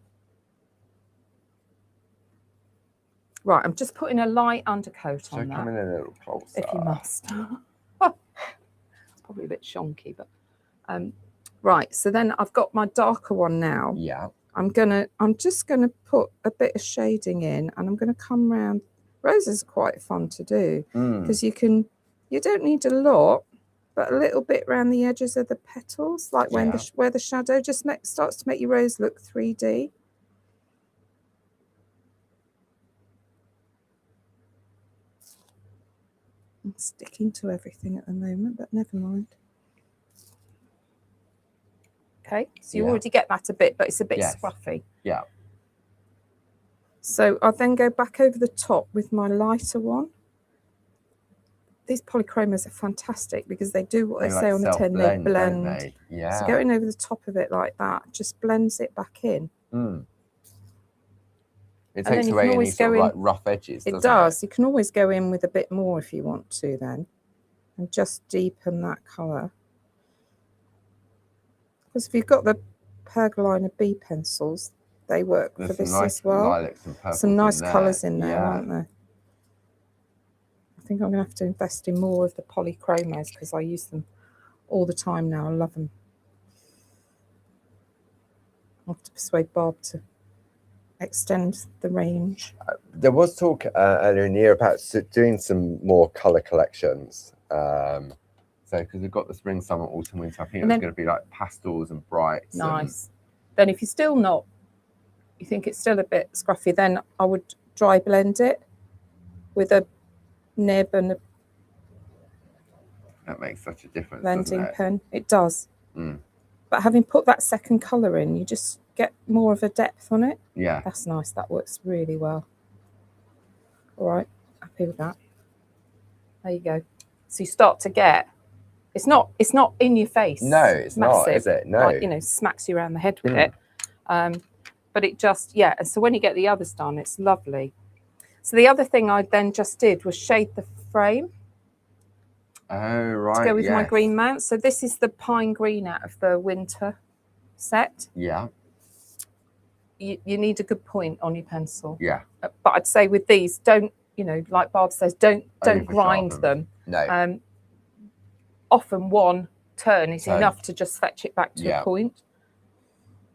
Right, I'm just putting a light undercoat on that. So come in a little closer. If you must. It's probably a bit shonky, but right. So then I've got my darker one now. Yeah. I'm just gonna put a bit of shading in, and I'm gonna come round. Roses are quite fun to do because you don't need a lot, but a little bit around the edges of the petals, like where the shadow just starts to make your rose look 3D. I'm sticking to everything at the moment, but never mind. Okay, so you already get that a bit, but it's a bit scruffy. Yeah. So I'll then go back over the top with my lighter one. These polychromos are fantastic because they do what they say on the tin, they blend. Yeah. So going over the top of it like that just blends it back in. It takes away any sort of like rough edges, doesn't it? It does. You can always go in with a bit more if you want to then, and just deepen that colour. Because if you've got the Pergolina B pencils, they work for this as well. Lilacs and purples, some nice colours in there, aren't there? I think I'm going to have to invest in more of the polychromos because I use them all the time now. I love them. I'll have to persuade Barb to extend the range. There was talk earlier in the year about doing some more colour collections. So because we've got the spring, summer, autumn, winter, I think it's going to be like pastels and brights. Nice. Then if you're still not, you think it's still a bit scruffy, then I would dry blend it with a nib and a that makes such a difference, blending doesn't it? pen. It does. But having put that second colour in, you just get more of a depth on it. Yeah. That's nice. That works really well. All right. Happy with that. There you go. So you start to get... It's not in your face. No, it's massive, not, is it? No. Like, you know, smacks you around the head with it. but it just, yeah. And so when you get the others done, it's lovely. So the other thing I then just did was shade the frame. Oh, right. To go with my green mount. So this is the pine green out of the winter set. Yeah. You need a good point on your pencil. Yeah. But I'd say with these, don't, you know, like Barb says, don't grind them. No. Often one turn is enough to just fetch it back to a point.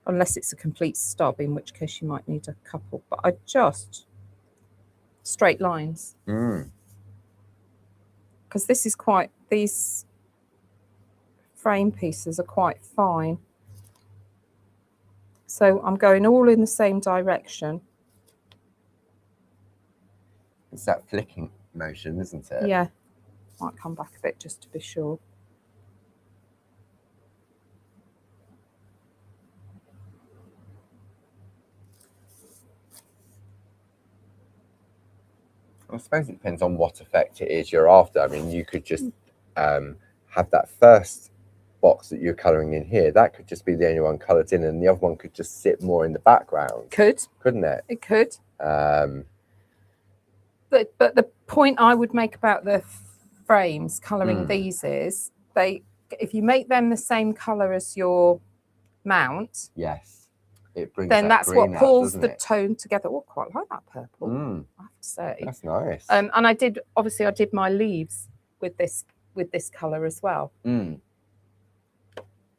Unless it's a complete stub, in which case you might need a couple. But I just straight lines. Because this is quite, these frame pieces are quite fine. So I'm going all in the same direction. It's that flicking motion, isn't it? Yeah. Might come back a bit just to be sure. I suppose it depends on what effect it is you're after. I mean, you could just have that first box that you're colouring in here. That could just be the only one coloured in, and the other one could just sit more in the background. Couldn't it? It could. But the point I would make about the frames colouring these is if you make them the same colour as your mount, it brings then that's green what pulls out, the tone together. Oh, quite like that purple. I have to say, that's nice. And I did my leaves with this colour as well.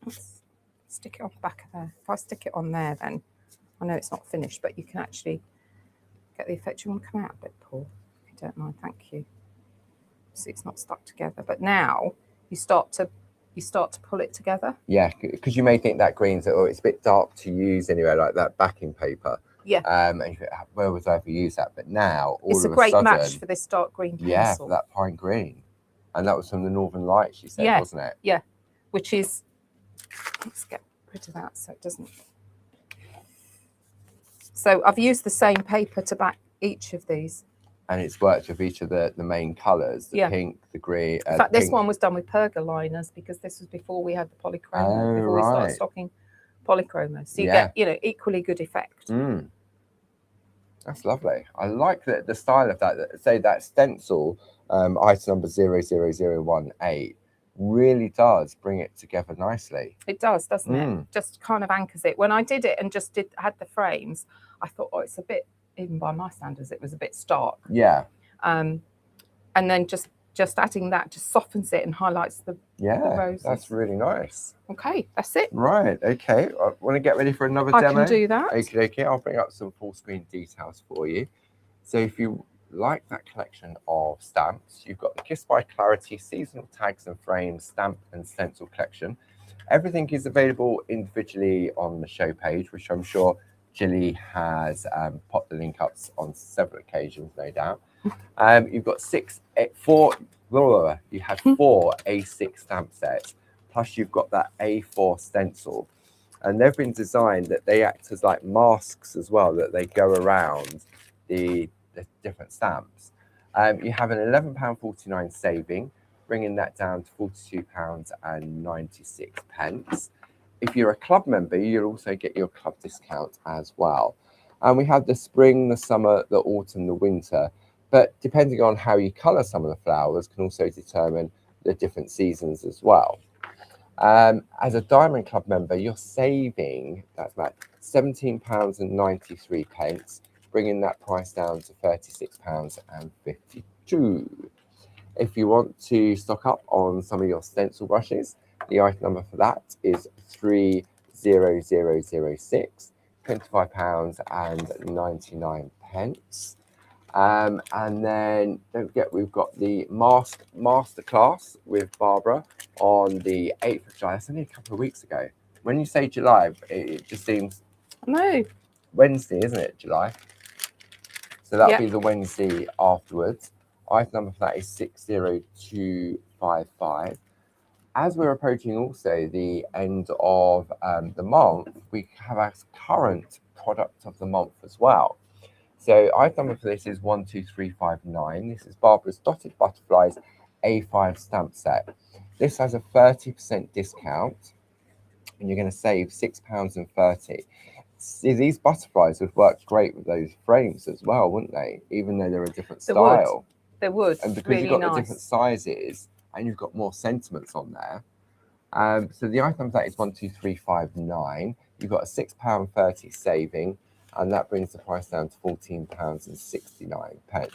Let's stick it on the back of there. If I stick it on there, then I know it's not finished, but you can actually get the effect. You want to come out a bit, Paul, if you don't mind. Thank you. See, it's not stuck together, but now you start to pull it together. Yeah, because you may think that green's it's a bit dark to use anyway, like that backing paper. Yeah. And you think, where was I ever use that? But now it's a great match for this dark green pencil. Yeah, for that pine green, and that was from the Northern Lights, you said, wasn't it? Yeah, which is. Let's get rid of that so it doesn't. So I've used the same paper to back each of these. And it's worked with each of the main colours, the pink, the green. In fact, this one was done with perga liners because this was before we had the polychroma, before we started stocking polychroma. So you get, equally good effect. That's lovely. I like the style of that. Say that stencil, item number 00018, really does bring it together nicely. It does, doesn't it? Just kind of anchors it. When I did it and just had the frames, I thought, it's a bit, even by my standards, it was a bit stark. Yeah. And then just adding that just softens it and highlights the roses. That's really nice. Okay, that's it. Right, okay. I want to get ready for another demo. I can do that. Okay. I'll bring up some full screen details for you. So if you like that collection of stamps, you've got the Kiss by Clarity seasonal tags and frames stamp and stencil collection. Everything is available individually on the show page, which I'm sure Jilly has popped the link up on several occasions, no doubt. You've got four A6 stamp sets, plus you've got that A4 stencil, and they've been designed that they act as like masks as well, that they go around the different stamps. You have an £11.49 saving, bringing that down to £42.96. If you're a club member, you'll also get your club discount as well. And we have the spring, the summer, the autumn, the winter. But depending on how you colour some of the flowers can also determine the different seasons as well. As a Diamond Club member, you're saving, that's about £17.93, bringing that price down to £36.52. If you want to stock up on some of your stencil brushes, the item number for that is 30006, £25.99. And then don't forget, we've got the masterclass with Barbara on the 8th of July. That's only a couple of weeks ago. When you say July, it just seems Wednesday, isn't it? July. So that'll be the Wednesday afterwards. Item number for that is 60255. As we're approaching also the end of the month, we have our current product of the month as well. So item number for this is 12359. This is Barbara's Dotted Butterflies A5 stamp set. This has a 30% discount, and you're going to save £6.30. See, these butterflies would work great with those frames as well, wouldn't they? Even though they're a different style. They would. And because really you've got nice. the different sizes and you've got more sentiments on there. So the item that is 12359. You've got a £6.30 saving, and that brings the price down to £14.69.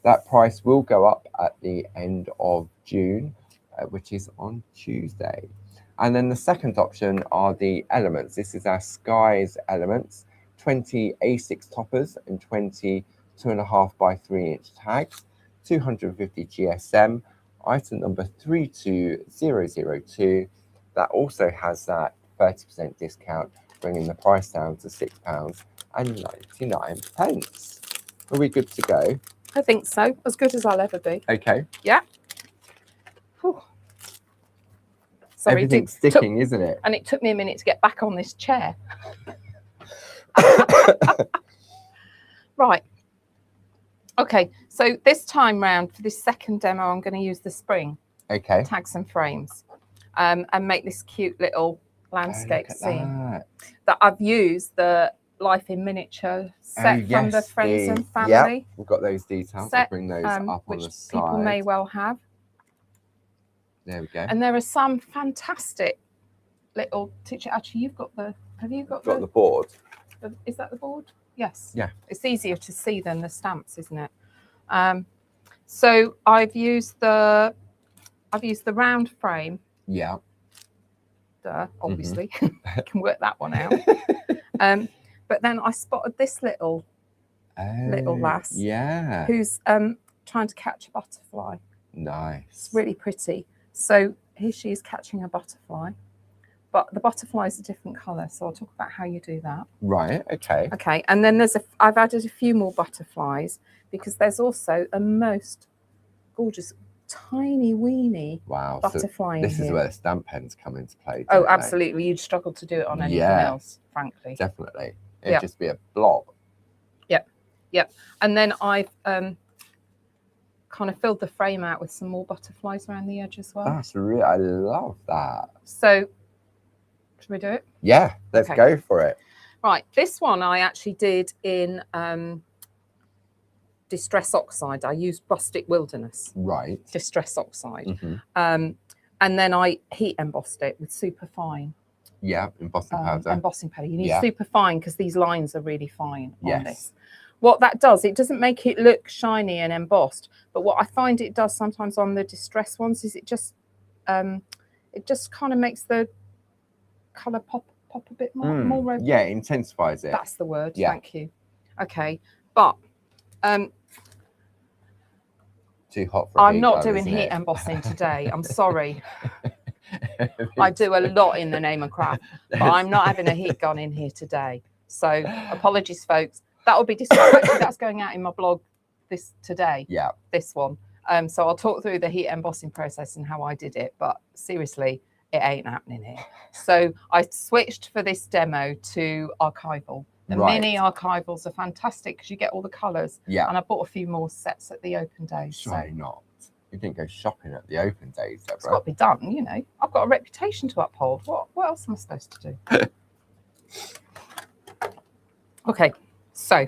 That price will go up at the end of June, which is on Tuesday. And then the second option are the elements. This is our Skies elements, 20 A6 toppers and 20 2.5 by 3 inch tags, 250 GSM, item number 32002. That also has that 30% discount, bringing the price down to £6.99. Are we good to go? I think so. As good as I'll ever be. Okay. Yeah. Whew. Sorry, everything's sticking, isn't it? And it took me a minute to get back on this chair. Right. Okay, so this time round for this second demo, I'm going to use the spring tags and frames and make this cute little landscape scene that I've used the Life in Miniature set from the Friends and Family. Yeah, we've got those details. I'll bring those up on the side. People may well have. There we go. And there are some fantastic little teacher. Actually, you've got the. Have you got the board? Is that the board? Yes. Yeah. It's easier to see than the stamps, isn't it? So I've used the round frame. Yeah. Obviously, I can work that one out. But then I spotted this little lass. Yeah. Who's trying to catch a butterfly. Nice. It's really pretty. So here she is catching a butterfly, but the butterfly is a different colour. So I'll talk about how you do that. Right. Okay. Okay. And then I've added a few more butterflies because there's also a most gorgeous tiny weeny butterfly in here. This is where the stamp pens come into play. Oh, absolutely. You'd struggle to do it on anything else, frankly. Definitely. It'd just be a blob. Yep. Yep. And then I've kind of filled the frame out with some more butterflies around the edge as well. That's really, I love that. So, should we do it? Yeah, let's go for it. Right, this one I actually did in Distress Oxide. I used Rustic Wilderness. Right. Distress Oxide. And then I heat embossed it with super fine. Yeah, embossing powder. Embossing powder. You need super fine because these lines are really fine on this. What that does, it doesn't make it look shiny and embossed, but what I find it does sometimes on the distress ones is it just kind of makes the colour pop a bit more. Yeah, it intensifies it. That's the word. Yeah. Thank you. Okay, but too hot for I'm not doing heat embossing today. I'm sorry. I do a lot in the name of craft, but I'm not having a heat gun in here today. So apologies, folks. That will be actually that's going out in my blog today. Yeah. This one. So I'll talk through the heat embossing process and how I did it, but seriously, it ain't happening here. So I switched for this demo to archival. The mini archivals are fantastic because you get all the colours. Yeah. And I bought a few more sets at the open days. Surely not. You didn't go shopping at the open days, Deborah. It's got to be done, you know. I've got a reputation to uphold. What else am I supposed to do? Okay. So,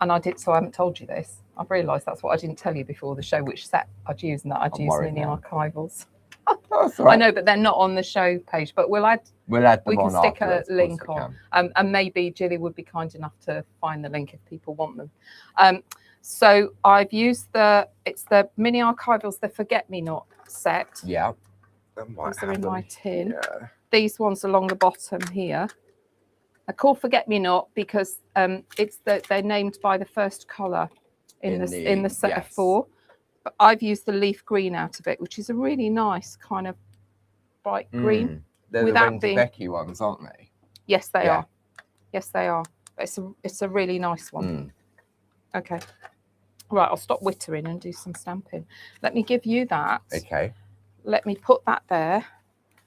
and I haven't told you this. I've realised that's what I didn't tell you before the show, which set I'd use and that I'd use mini archivals. Right. I know, but they're not on the show page, but we'll add them we can stick a link on. And maybe Jilly would be kind enough to find the link if people want them. So I've used it's the mini archivals, the Forget-Me-Not set. Yeah. These are in my tin. Yeah. These ones along the bottom here. They're called Forget-Me-Not because they're named by the first colour in the set of 4. But I've used the leaf green out of it, which is a really nice kind of bright green. They're the Wendy Becky ones, aren't they? Yes, they are. Yes, they are. It's a really nice one. Okay. Right, I'll stop wittering and do some stamping. Let me give you that. Okay. Let me put that there.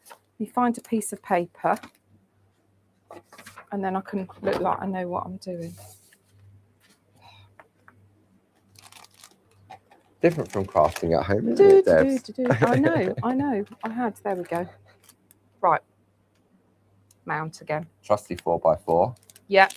Let me find a piece of paper. And then I can look like I know what I'm doing. Different from crafting at home, isn't it, I know. I had. There we go. Right. mount again. Trusty 4x4. Yeah.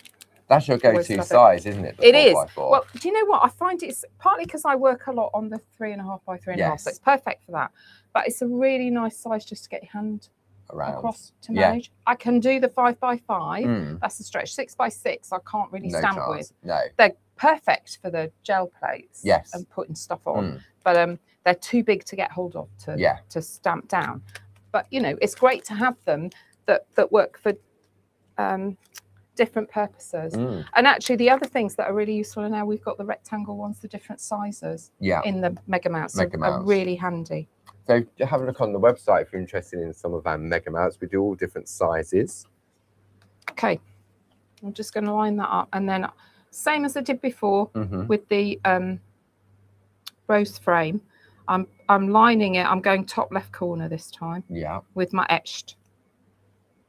That's your Always go-to love it. size, isn't it? The It is. 4x4. Well, do you know what? I find it's partly because I work a lot on the 3.5 by 3.5, Yes. so it's perfect for that. But it's a really nice size just to get your hand around across to manage. I can do the 5x5. That's a stretch. 6x6, I can't really no stamp chance. with. No. They're perfect for the gel plates. Yes. And putting stuff on. But they're too big to get hold of to stamp down. But you know, it's great to have them that work for different purposes. And actually the other things that are really useful are now we've got the rectangle ones, the different sizes in the mega mounts are really handy. So have a look on the website if you're interested in some of our mega mounts. We do all different sizes. Okay, I'm just going to line that up, and then same as I did before with the rose frame, I'm lining it. I'm going top left corner this time with my etched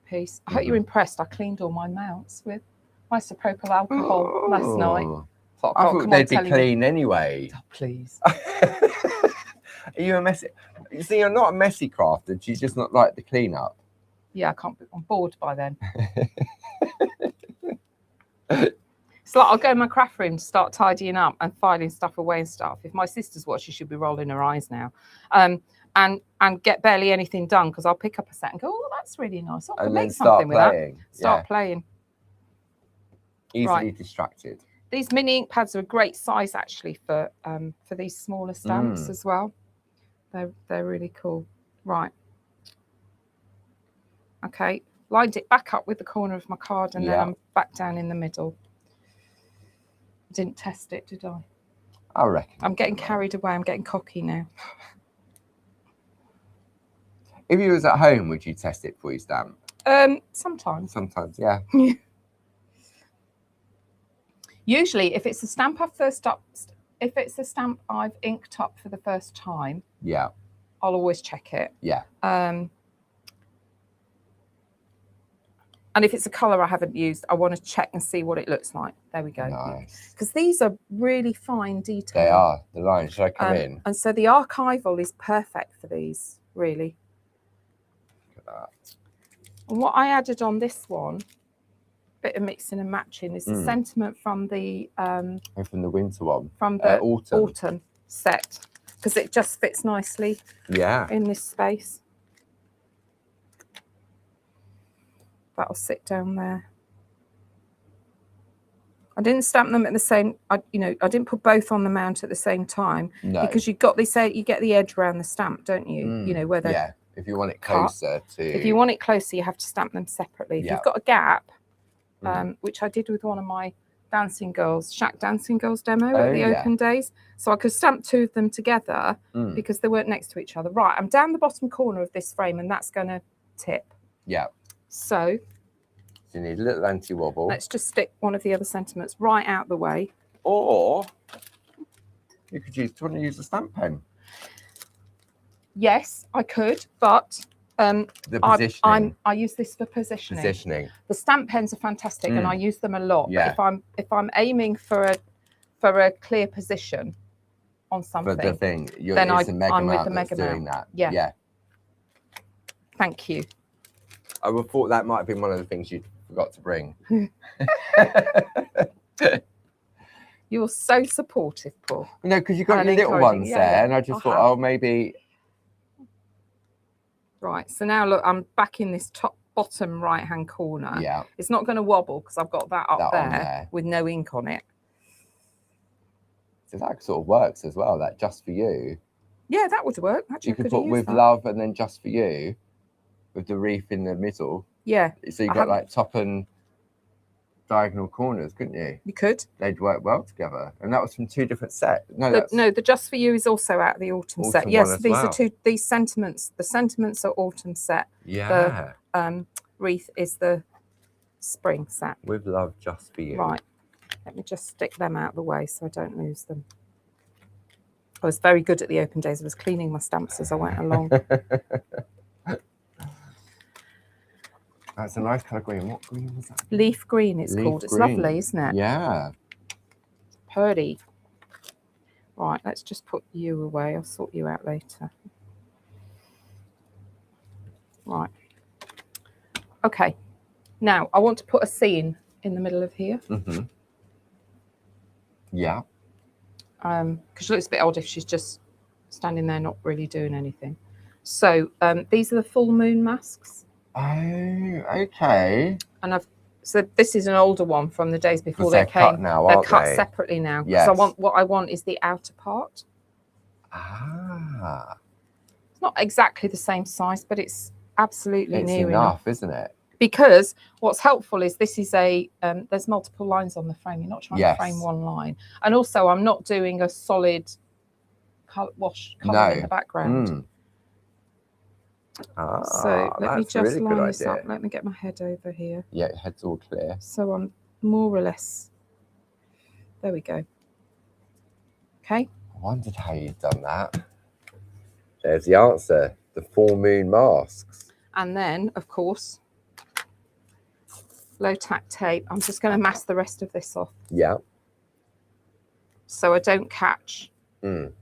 piece. I hope you're impressed. I cleaned all my mounts with isopropyl alcohol last night. I thought they'd be clean anyway. Oh, please. Are you a messy? You see, you're not a messy crafter. You just not like the cleanup. Yeah, I can't be on board by then. It's like I'll go in my craft room to start tidying up and filing stuff away and stuff. If my sister's watched, she should be rolling her eyes now. And get barely anything done because I'll pick up a set and go, oh, that's really nice. I can make something with that. Start playing. Easily distracted. These mini ink pads are a great size actually for these smaller stamps as well. They're really cool. Right. Okay. Lined it back up with the corner of my card and then I'm back down in the middle. Didn't test it, did I? I reckon. I'm getting carried away. I'm getting cocky now. If you was at home, would you test it before you stamp? Sometimes. Sometimes, yeah. Usually, if it's a stamp if it's a stamp I've inked up for the first time, I'll always check it. Yeah. And if it's a colour I haven't used, I want to check and see what it looks like. There we go. Nice. Because these are really fine detail. They are. The lines. Should I come in? And so the archival is perfect for these, really. Look at that. And what I added on this one, bit of mixing and matching, is the sentiment from the from the winter one. From the autumn set. Because it just fits nicely in this space. That'll sit down there. I didn't stamp them at the same. I didn't put both on the mount at the same time because you get the edge around the stamp, don't you? You know where they if you want it closer If you want it closer, you have to stamp them separately. If you've got a gap, which I did with one of my Dancing Girls, Shack Dancing Girls demo at the open days, so I could stamp two of them together because they weren't next to each other. Right, I'm down the bottom corner of this frame, and that's going to tip. Yeah. So you need a little anti-wobble. Let's just stick one of the other sentiments right out the way. Or you could use. Do you want to use a stamp pen? Yes, I could, but the positioning. I use this for positioning. The stamp pens are fantastic, and I use them a lot. Yeah. But if I'm aiming for a clear position on something, for the thing, then I'm with the mega doing mount. that. Yeah. Thank you. I would have thought that might have been one of the things you forgot to bring. You're so supportive, Paul. No, because you've got your little ones there, and I just thought, oh, maybe. Right, so now look, I'm back in this bottom right-hand corner. Yeah. It's not going to wobble because I've got that up there with no ink on it. So that sort of works as well, that just for you. Yeah, that would work. Actually, you could put with love and then just for you, with the reef in the middle. Yeah. So you've got like top and diagonal corners, couldn't you? You could. They'd work well together. And that was from two different sets. No, the Just For You is also out of the autumn set. Yes, these are these sentiments. The sentiments are autumn set. Yeah. The wreath is the spring set. With love, just for you. Right. Let me just stick them out of the way so I don't lose them. I was very good at the open days. I was cleaning my stamps as I went along. That's a nice colour green. What green was that? Leaf green it's called. It's lovely, isn't it? Yeah. Purdy. Right, let's just put you away. I'll sort you out later. Right. Okay. Now, I want to put a scene in the middle of here. Mm-hmm. Yeah. Because she looks a bit odd if she's just standing there not really doing anything. So these are the full moon masks. Oh, okay. And so this is an older one from the days before They're they came. cut now, they're aren't cut they? separately now. Yes. So what I want is the outer part. Ah. It's not exactly the same size, but it's absolutely near enough, isn't it? Because what's helpful is this is there's multiple lines on the frame. You're not trying to frame one line. And also I'm not doing a solid wash colour in the background. So let me just line this up. Let me get my head over here. Yeah, head's all clear. So I'm more or less, there we go. Okay. I wondered how you'd done that. There's the answer, the full moon masks. And then, of course, low tack tape. I'm just going to mask the rest of this off. Yeah. So I don't catch your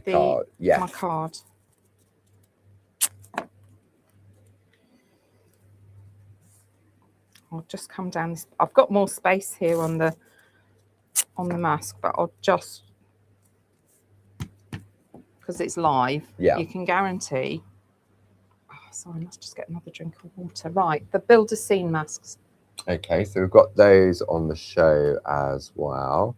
card. Yeah. My card. I'll just come down this. I've got more space here on the mask, but I'll just, because it's live, you can guarantee. Oh, sorry, let's just get another drink of water. Right, the build a scene masks. Okay, so we've got those on the show as well.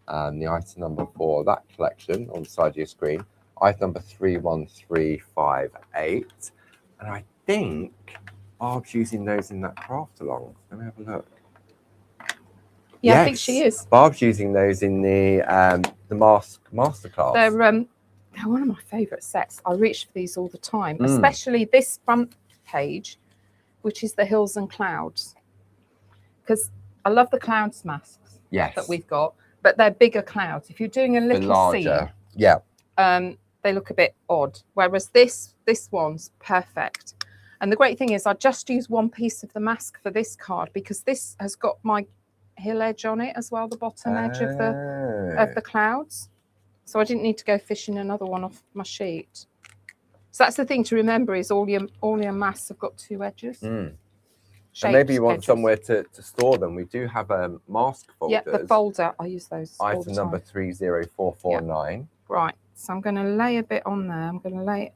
And the item number 4, that collection on the side of your screen. Item number 31358. And I think Barb's using those in that craft along. Let me have a look. Yeah, yes, I think she is. Barb's using those in the mask masterclass. They're one of my favourite sets. I reach for these all the time, especially this front page, which is the hills and clouds, because I love the clouds masks that we've got, but they're bigger clouds. If you're doing a little scene, they look a bit odd. Whereas this one's perfect. And the great thing is I just use one piece of the mask for this card because this has got my hill edge on it as well, the bottom edge of the clouds. So I didn't need to go fishing another one off my sheet. So that's the thing to remember is all your masks have got 2 edges. And maybe you want somewhere to store them. We do have mask folders. Yeah, the folder. I use those all the Item time. number 30449. Yep. Right. So I'm going to lay a bit on there. I'm going to lay it.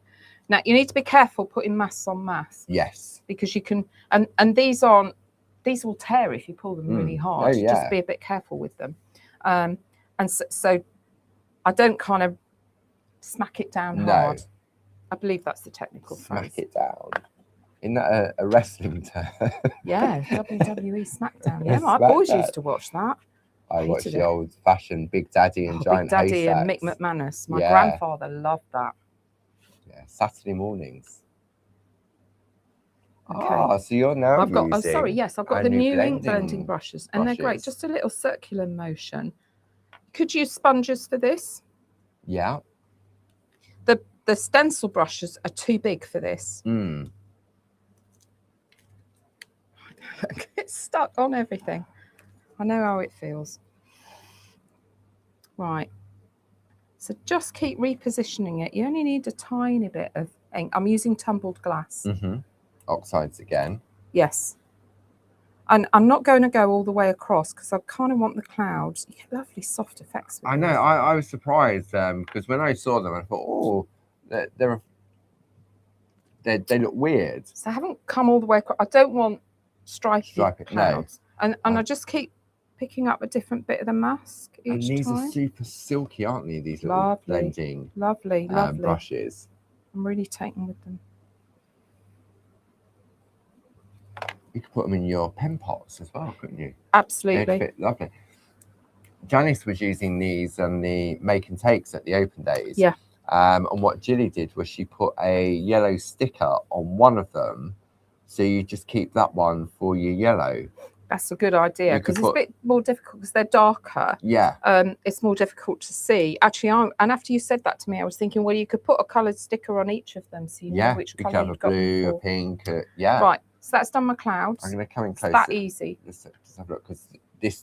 Now, you need to be careful putting masks on masks. Yes. Because you can, and these will tear if you pull them really hard. Oh, yeah. Just be a bit careful with them. And so I don't kind of smack it down hard. I believe that's the technical phrase. Smack it down. Isn't that a wrestling term? Yeah, WWE SmackDown. Yeah, my boys used to watch that. I watched the old-fashioned Big Daddy and Giant Big Daddy Haystacks. and Mick McManus. My grandfather loved that. Yeah, Saturday mornings. Okay. Ah, so you're now I've got the new ink blending brushes, and they're great. Just a little circular motion. Could use sponges for this. Yeah. The stencil brushes are too big for this. It's stuck on everything. I know how it feels. Right. So just keep repositioning it. You only need a tiny bit of ink. I'm using tumbled glass. Oxides again. Yes. And I'm not going to go all the way across because I kind of want the clouds. You get lovely soft effects with I know. I was surprised because when I saw them, I thought, oh, they look weird. So I haven't come all the way across. I don't want stripy clouds. No. And I just keep picking up a different bit of the mask each time. And these are super silky, aren't they? These little blending lovely brushes. I'm really taken with them. You could put them in your pen pots as well, couldn't you? Absolutely. They'd fit lovely. Janice was using these on the make and takes at the open days. Yeah. And what Jilly did was she put a yellow sticker on one of them. So you just keep that one for your yellow. That's a good idea because it's a bit more difficult because they're darker. Yeah. It's more difficult to see. Actually, and after you said that to me, I was thinking, well, you could put a coloured sticker on each of them so you know which colour you've got. Yeah, you could have a blue, a pink, Right, so that's done my clouds. I'm going to come in closer. It's that easy. Just have a look because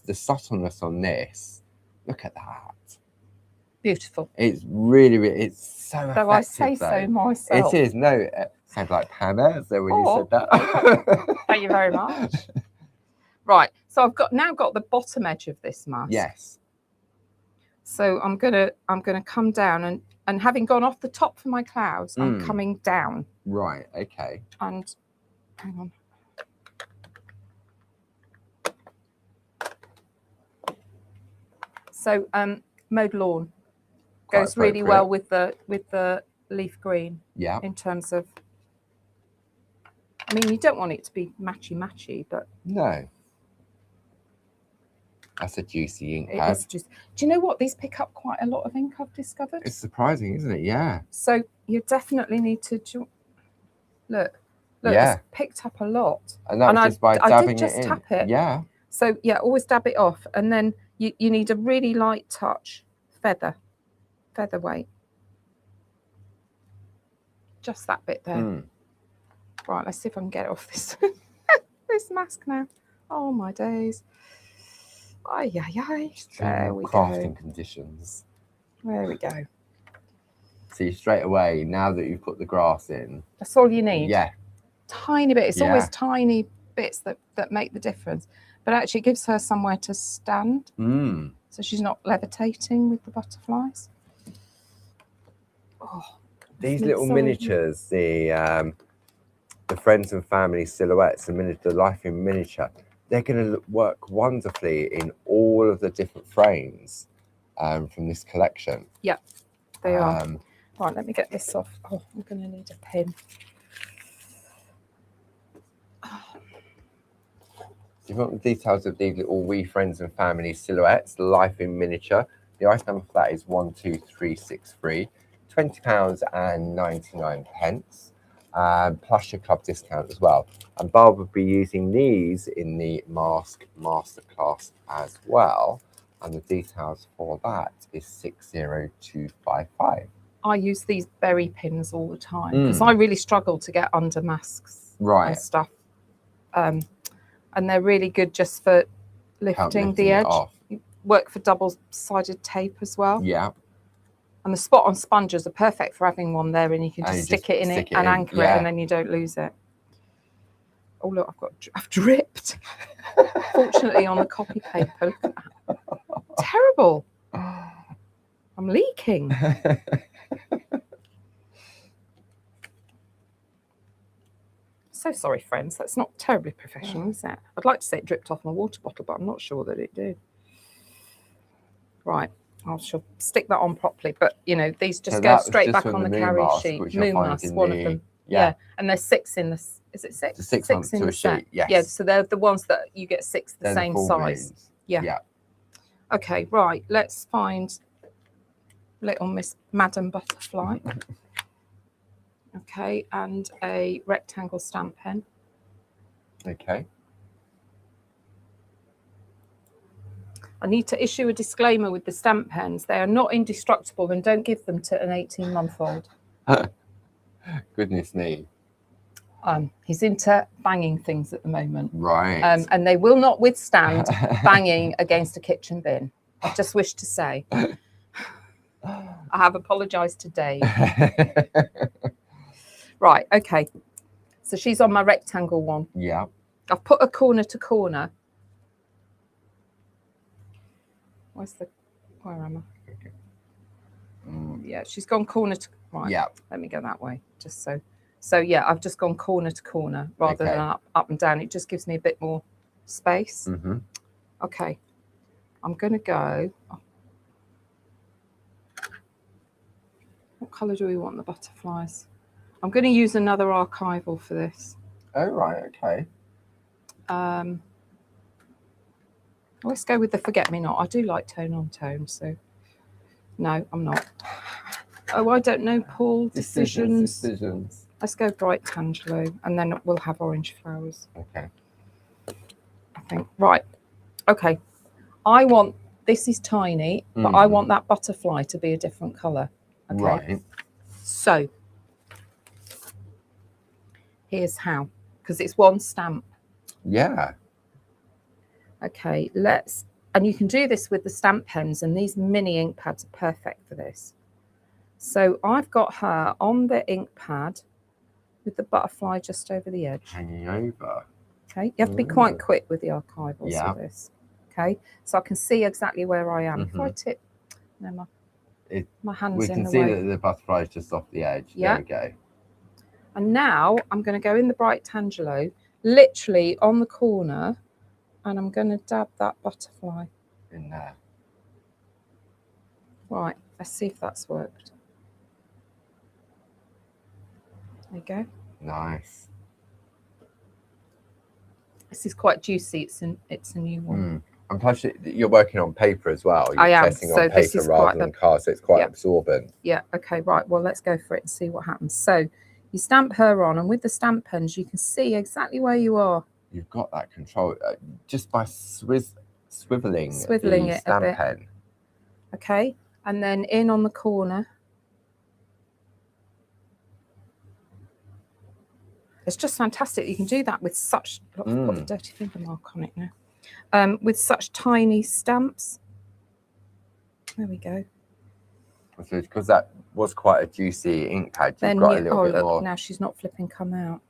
the subtleness on this, look at that. Beautiful. It's really, it's so effective. Though I say so myself. It is. No, it sounds like Hannah. So when you said that. Thank you very much. Right. So I've now got the bottom edge of this mask. Yes. So I'm gonna come down and having gone off the top for my clouds, I'm coming down. Right. Okay. And hang on. So mowed lawn goes really well with the leaf green. Yeah. In terms of, I mean, you don't want it to be matchy, but no. That's a juicy ink it pad. is just. Do you know what? These pick up quite a lot of ink, I've discovered. It's surprising, isn't it? Yeah. So you definitely need to look. Yeah. It's picked up a lot. And that's just by dabbing I did just it in. tap it. Yeah. So yeah, always dab it off, and then you need a really light touch, featherweight. Just that bit there. Right, let's see if I can get it off this this mask now. Oh my days. Ay. There we crafting go. conditions. There we go. See, straight away, now that you've put the grass in. That's all you need. Yeah. Tiny bit. It's always tiny bits that make the difference. But actually it gives her somewhere to stand. So she's not levitating with the butterflies. Oh, these little miniatures, the friends and family silhouettes, the life in miniature, they're going to work wonderfully in all of the different frames from this collection. Yeah, they are. Right, let me get this off. Oh, I'm going to need a pin. If you want the details of these little wee friends and family silhouettes, life in miniature, the item number for that is 12363, £20.99, plus your club discount as well. And Barb will be using these in the mask masterclass as well. And the details for that is 60255. I use these berry pins all the time because I really struggle to get under masks and stuff. And they're really good just for lifting the edge. Work for double-sided tape as well. Yeah. And the spot-on sponges are perfect for having one there, and you can just stick it in it and anchor it, and then you don't lose it. Oh look, I've dripped. Fortunately, on the copy paper. Look at that. Terrible. I'm leaking. So sorry, friends. That's not terribly professional, is it? I'd like to say it dripped off my water bottle, but I'm not sure that it did. Right. I shall stick that on properly. But, you know, these just go straight back on the carry sheet. Moon mask, one of them. Yeah. And there's 6 in this. Is it 6? 6 in the sheet, yes. Yeah, so they're the ones that you get 6 the same size. Yeah. Okay, right. Let's find little Miss Madam Butterfly. Okay, and a rectangle stamp pen. Okay. I need to issue a disclaimer with the stamp pens. They are not indestructible, and don't give them to an 18-month-old. Goodness me. He's into banging things at the moment. Right. And they will not withstand banging against a kitchen bin. I just wish to say. I have apologised to Dave. Right, okay. So she's on my rectangle one. Yeah. I've put a corner to corner. Where am I? Okay. Yeah, she's gone corner to, right. Yeah. Let me go that way, just so. So yeah, I've just gone corner to corner rather than up and down. It just gives me a bit more space. Okay, I'm going to go. What colour do we want the butterflies? I'm going to use another archival for this. Oh, right, okay. Let's go with the forget-me-not. I do like tone on tone, so no, I'm not. Oh, I don't know, Paul. Decisions. Let's go bright Tangelo, and then we'll have orange flowers. Okay. I think. Right. Okay. I want, this is tiny, but I want that butterfly to be a different colour. Okay. Right. So, here's how, because it's one stamp. Yeah. Okay, and you can do this with the stamp pens, and these mini ink pads are perfect for this. So I've got her on the ink pad with the butterfly just over the edge. Hanging over. Okay, you have to be quite quick with the archivals for this. Okay, so I can see exactly where I am. If I tip, no, my hand's in the way. We can see that the butterfly is just off the edge. Yeah. There we go. And now I'm going to go in the bright Tangelo, literally on the corner, and I'm going to dab that butterfly in there. Right, let's see if that's worked. There you go. Nice. This is quite juicy. It's a new one. And plus, you're working on paper as well. You're I am. testing on paper rather than card, so it's quite absorbent. Yeah. Okay. Right. Well, let's go for it and see what happens. So, you stamp her on, and with the stamp pens, you can see exactly where you are. You've got that control just by swiveling the it stamp pen. Okay, and then in on the corner. It's just fantastic. You can do that with such. I've got a dirty finger mark on it now. With such tiny stamps. There we go. So because that was quite a juicy ink pad, you've then got a little bit look, more. Now she's not flipping come out.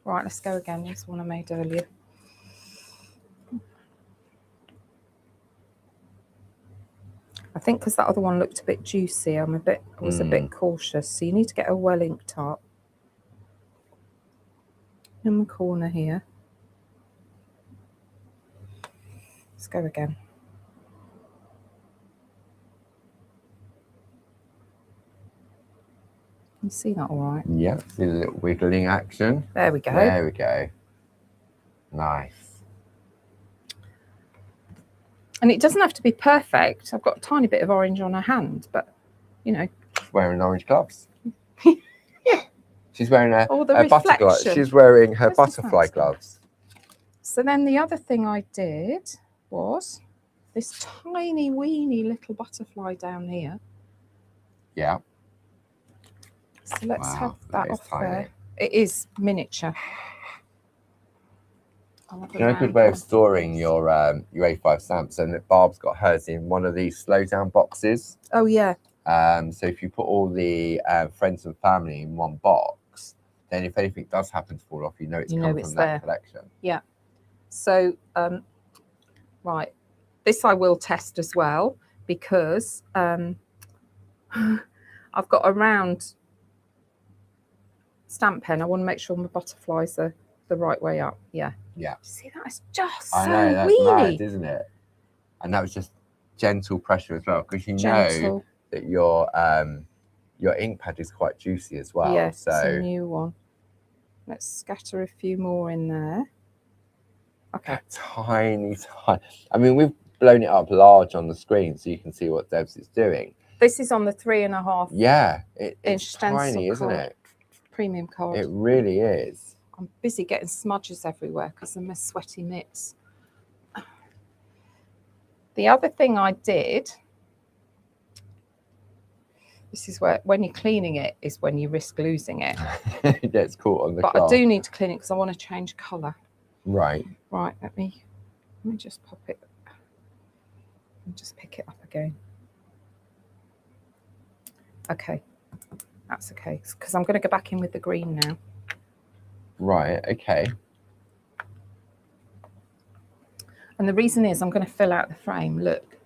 Right, let's go again. This one I made earlier. I think because that other one looked a bit juicy, I was a bit cautious. So you need to get her well inked up. In the corner here. Let's go again. You see that all right? Yeah, see the little wiggling action. There we go. There we go. Nice. And it doesn't have to be perfect. I've got a tiny bit of orange on her hand, but, you know. She's wearing orange gloves. Yeah. She's wearing her butterfly. She's wearing her butterfly gloves. So then the other thing I did was this tiny, weeny little butterfly down here. Yeah. So let's have that off there. It is miniature. You know, a good way of storing your A5 stamps, and Barb's got hers in one of these slow down boxes. Oh yeah. So if you put all the friends and family in one box, then if anything does happen to fall off, you know it's come from that collection. Yeah. So right, this I will test as well because I've got a round stamp pen. I want to make sure my butterflies are the right way up. Yeah. Yeah. See, that is just I know, that's mad, isn't it? And that was just gentle pressure as well, because you know that your ink pad is quite juicy as well. Yeah, so it's a new one. Let's scatter a few more in there. Okay. Tiny. I mean, we've blown it up large on the screen so you can see what Debs is doing. This is on the 3.5 it's tiny, isn't it? Premium card. It really is. I'm busy getting smudges everywhere because of my sweaty mitts. The other thing I did, this is where, when you're cleaning it, is when you risk losing it. It gets caught on the cloth. But I do need to clean it because I want to change colour. Right. Right, let me just pop it. And just pick it up again. Okay, that's okay. Because I'm going to go back in with the green now. Right, okay. And the reason is I'm going to fill out the frame. Look.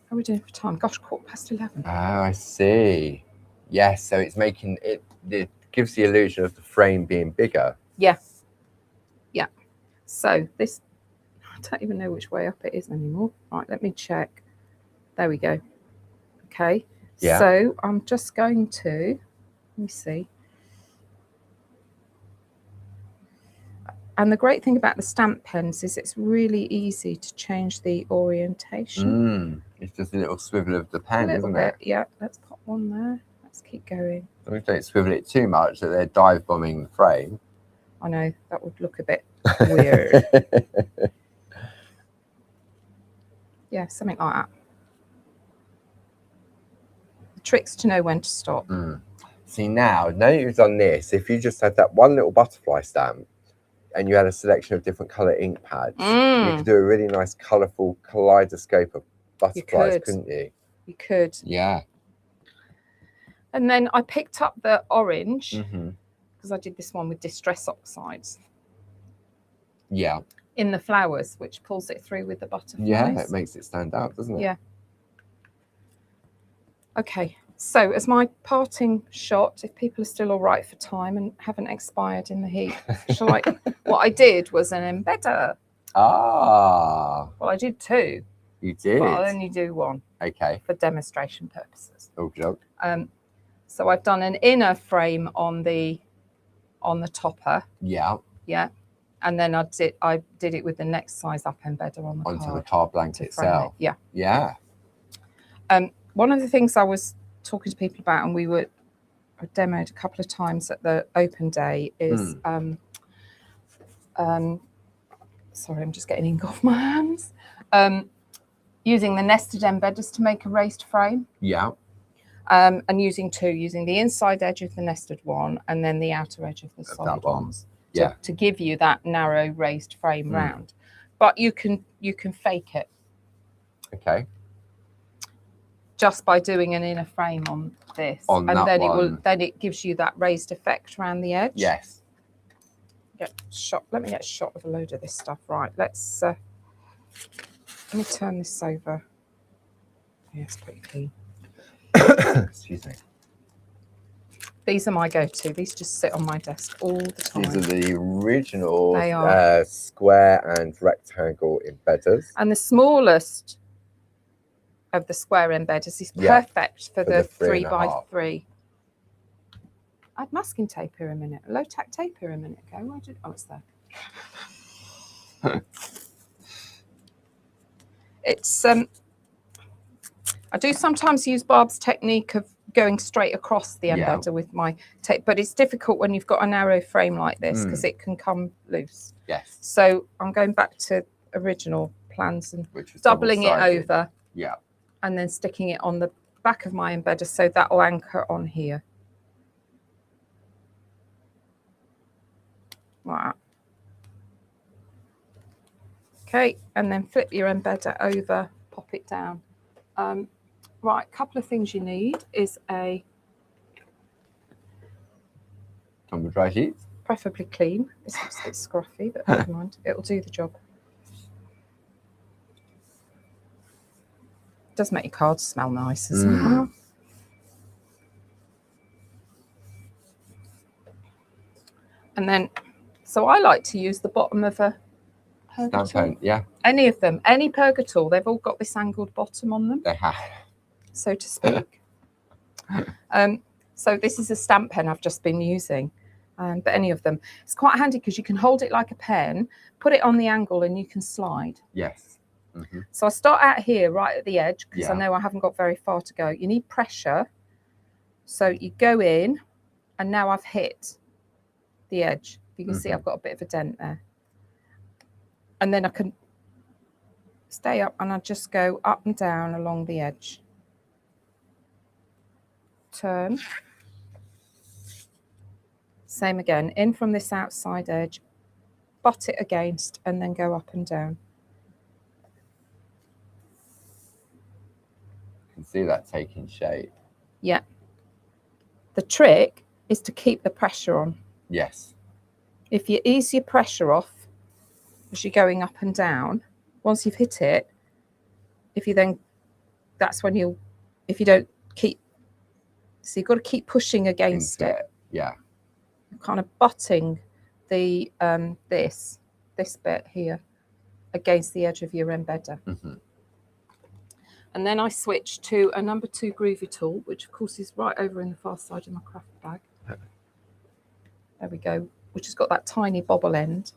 How are we doing for time? Gosh, 11:15. Oh, I see. Yes, so it's making it gives the illusion of the frame being bigger. Yeah. Yeah. So this, I don't even know which way up it is anymore. Right, let me check. There we go. Okay. Yeah. So I'm just going to, let me see. And the great thing about the stamp pens is it's really easy to change the orientation. It's just a little swivel of the pen, isn't it? Yeah, let's pop one there. Let's keep going. We don't swivel it too much that they're dive bombing the frame. I know, that would look a bit weird. Yeah, something like that. The trick's to know when to stop. See, now that you've done this, if you just had that one little butterfly stamp, and you had a selection of different colour ink pads, you could do a really nice colourful kaleidoscope of butterflies, couldn't you? You could. Yeah. And then I picked up the orange because I did this one with distress oxides Yeah. in the flowers, which pulls it through with the butterflies. Yeah, it makes it stand out, doesn't it? Yeah. Okay, so as my parting shot, if people are still all right for time and haven't expired in the heat, shall I? What I did was an embedder. Ah. Well, I did 2. You did. But I'll only do 1. Okay. For demonstration purposes. Okay. So I've done an inner frame on the topper. Yeah. Yeah. And then I did it with the next size up embedder on the onto card the card blanket itself. Yeah. Yeah. One of the things I was talking to people about, and I demoed a couple of times at the open day, is sorry, I'm just getting ink off my hands. Using the nested embedders to make a raised frame. Yeah. And using 2, using the inside edge of the nested one and then the outer edge of the solid ones. Yeah. To give you that narrow raised frame round. But you can fake it. Okay. Just by doing an inner frame on this. On and that then one. then it gives you that raised effect around the edge. Yes. Let me get a shot of a load of this stuff. Right, let me turn this over. Yeah, it's pretty clean. Excuse me. These are my go-to. These just sit on my desk all the time. These are the original They are. square and rectangle embedders. And the smallest of the square embedders is perfect for the 3x3. I had masking tape here a minute, low tack tape here a minute ago. Oh, it's there. It's I do sometimes use Barb's technique of going straight across the embedder with my tape, but it's difficult when you've got a narrow frame like this because it can come loose. Yes. So I'm going back to original plans and doubling it over. Yeah. And then sticking it on the back of my embedder so that will anchor on here. Like that. Okay, and then flip your embedder over, pop it down. Right, a couple of things you need is a tumble dry sheet. Preferably clean. This looks a bit scruffy, but never mind. It'll do the job. It does make your cards smell nice as well. And then, so I like to use the bottom of a Stamp, yeah. Any of them, any Purgatoire, they've all got this angled bottom on them. They have. So to speak. So this is a stamp pen I've just been using. But any of them. It's quite handy because you can hold it like a pen, put it on the angle and you can slide. Yes. So I start out here right at the edge because I know I haven't got very far to go. You need pressure. So you go in and now I've hit the edge. You can see I've got a bit of a dent there. And then I can stay up and I just go up and down along the edge. Turn. Same again, in from this outside edge, butt it against and then go up and down. You can see that taking shape. Yeah. The trick is to keep the pressure on. Yes. If you ease your pressure off as you're going up and down, once you've hit it, that's when if you don't keep, so you've got to keep pushing against it. Yeah. You're kind of butting the this bit here against the edge of your embedder. And then I switch to a number 2 groovy tool, which of course is right over in the far side of my craft bag. There we go, which has got that tiny bobble end.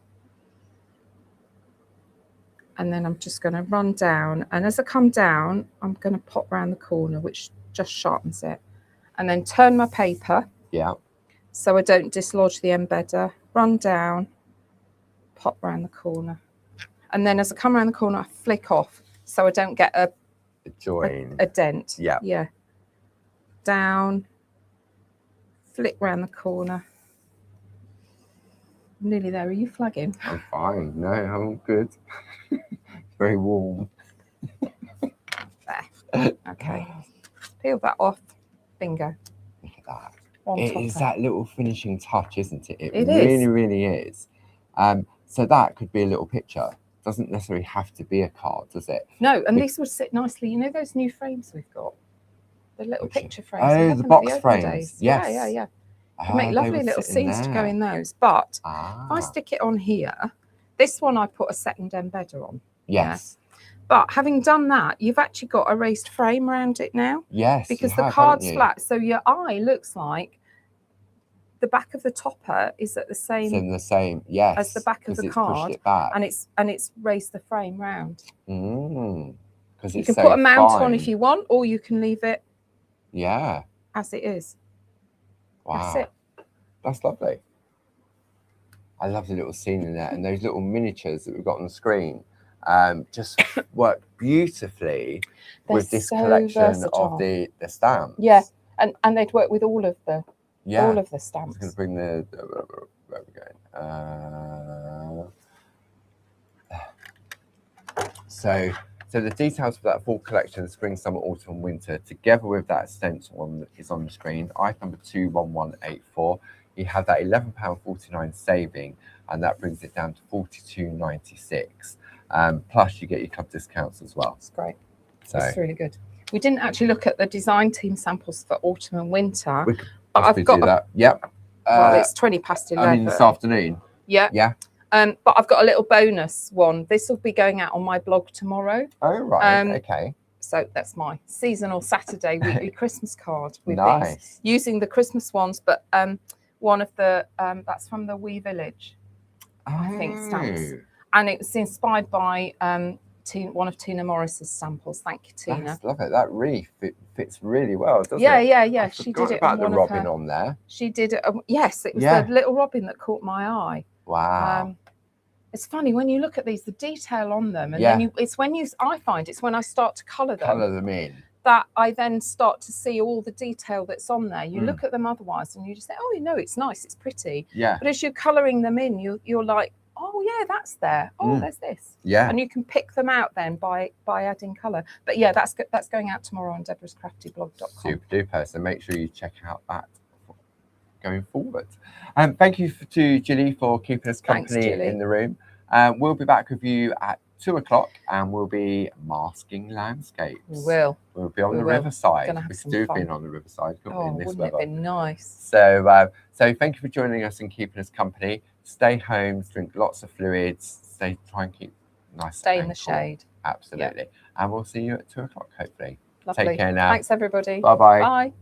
And then I'm just going to run down. And as I come down, I'm going to pop around the corner, which just sharpens it. And then turn my paper. Yeah. So I don't dislodge the embedder. Run down, pop around the corner. And then as I come around the corner, I flick off so I don't get a dent. Yeah. Yeah. Down, flick round the corner. I'm nearly there. Are you flagging? I'm fine. No, I'm good. Very warm. There. Okay. Peel that off. Bingo. Look at that. on It top is of. that little finishing touch, isn't it? It really, is. really is. So that could be a little picture. Doesn't necessarily have to be a card, does it? No, and these would sit nicely. You know those new frames we've got? The little picture frames. We Oh, had the them at box open frames. days. Yes. Yeah. Could make They lovely would little sit in scenes to go there. in those. But if I Ah, stick it on here, this one I put a second embedder on. yes. But having done that, you've actually got a raised frame around it now. Yes, Because you the have, card's haven't you? flat. So your eye looks like the back of the topper is at the It's same in the same, yes. as the back of the It's card. pushed it back. And it's raised the frame round. Because You can put a mount on if you want, or you can leave it as it is. Wow. That's it. That's lovely. I love the little scene in there, and those little miniatures that we've got on the screen just work beautifully with this so collection versatile. of the stamps. Yeah, and they'd work with all of the I'm stamps. just going to bring the where are we going? So the details for that full collection, spring, summer, autumn, and winter, together with that stencil one that is on the screen, item number 21184. You have that £11.49 saving, and that brings it down to £42.96. Plus, you get your club discounts as well. It's great. So it's really good. We didn't actually look at the design team samples for autumn and winter. we could But I've possibly got do that. Yep. Well, it's 20 past 11. I mean, this afternoon. Yeah. Yeah. But I've got a little bonus one. This will be going out on my blog tomorrow. Oh, right. Okay. So that's my seasonal Saturday weekly Christmas card with Nice. these, using the Christmas ones, but one of the that's from the Wee Village, I think, stamps, and it was inspired by one of Tina Morris's samples. Thank you, Tina. That's lovely. That really fits really well, doesn't it? Yeah. She did it about on the one robin of her, on there. She did it. Yes, it was the little robin that caught my eye. Wow. It's funny when you look at these, the detail on them, and then I find it's when I start to colour them in, that I then start to see all the detail that's on there. You look at them otherwise and you just say, oh, you know, it's nice, it's pretty. Yeah. But as you're colouring them in, you're like, oh yeah, that's there. Oh, there's this. Yeah. And you can pick them out then by adding colour. But yeah, that's going out tomorrow on deborahscraftyblog.com. Super duper. So make sure you check out that going forward. Thank you to Gilly for keeping us company in the room. We'll be back with you at 2 o'clock, and we'll be masking landscapes. We'll be on the Riverside. We've been on the Riverside. Oh, wouldn't it be nice? So thank you for joining us and keeping us company. Stay home, drink lots of fluids, try and keep nice. Stay in the shade. Absolutely. And we'll see you at 2 o'clock, hopefully. Lovely. Take care now. Thanks, everybody. Bye-bye. Bye.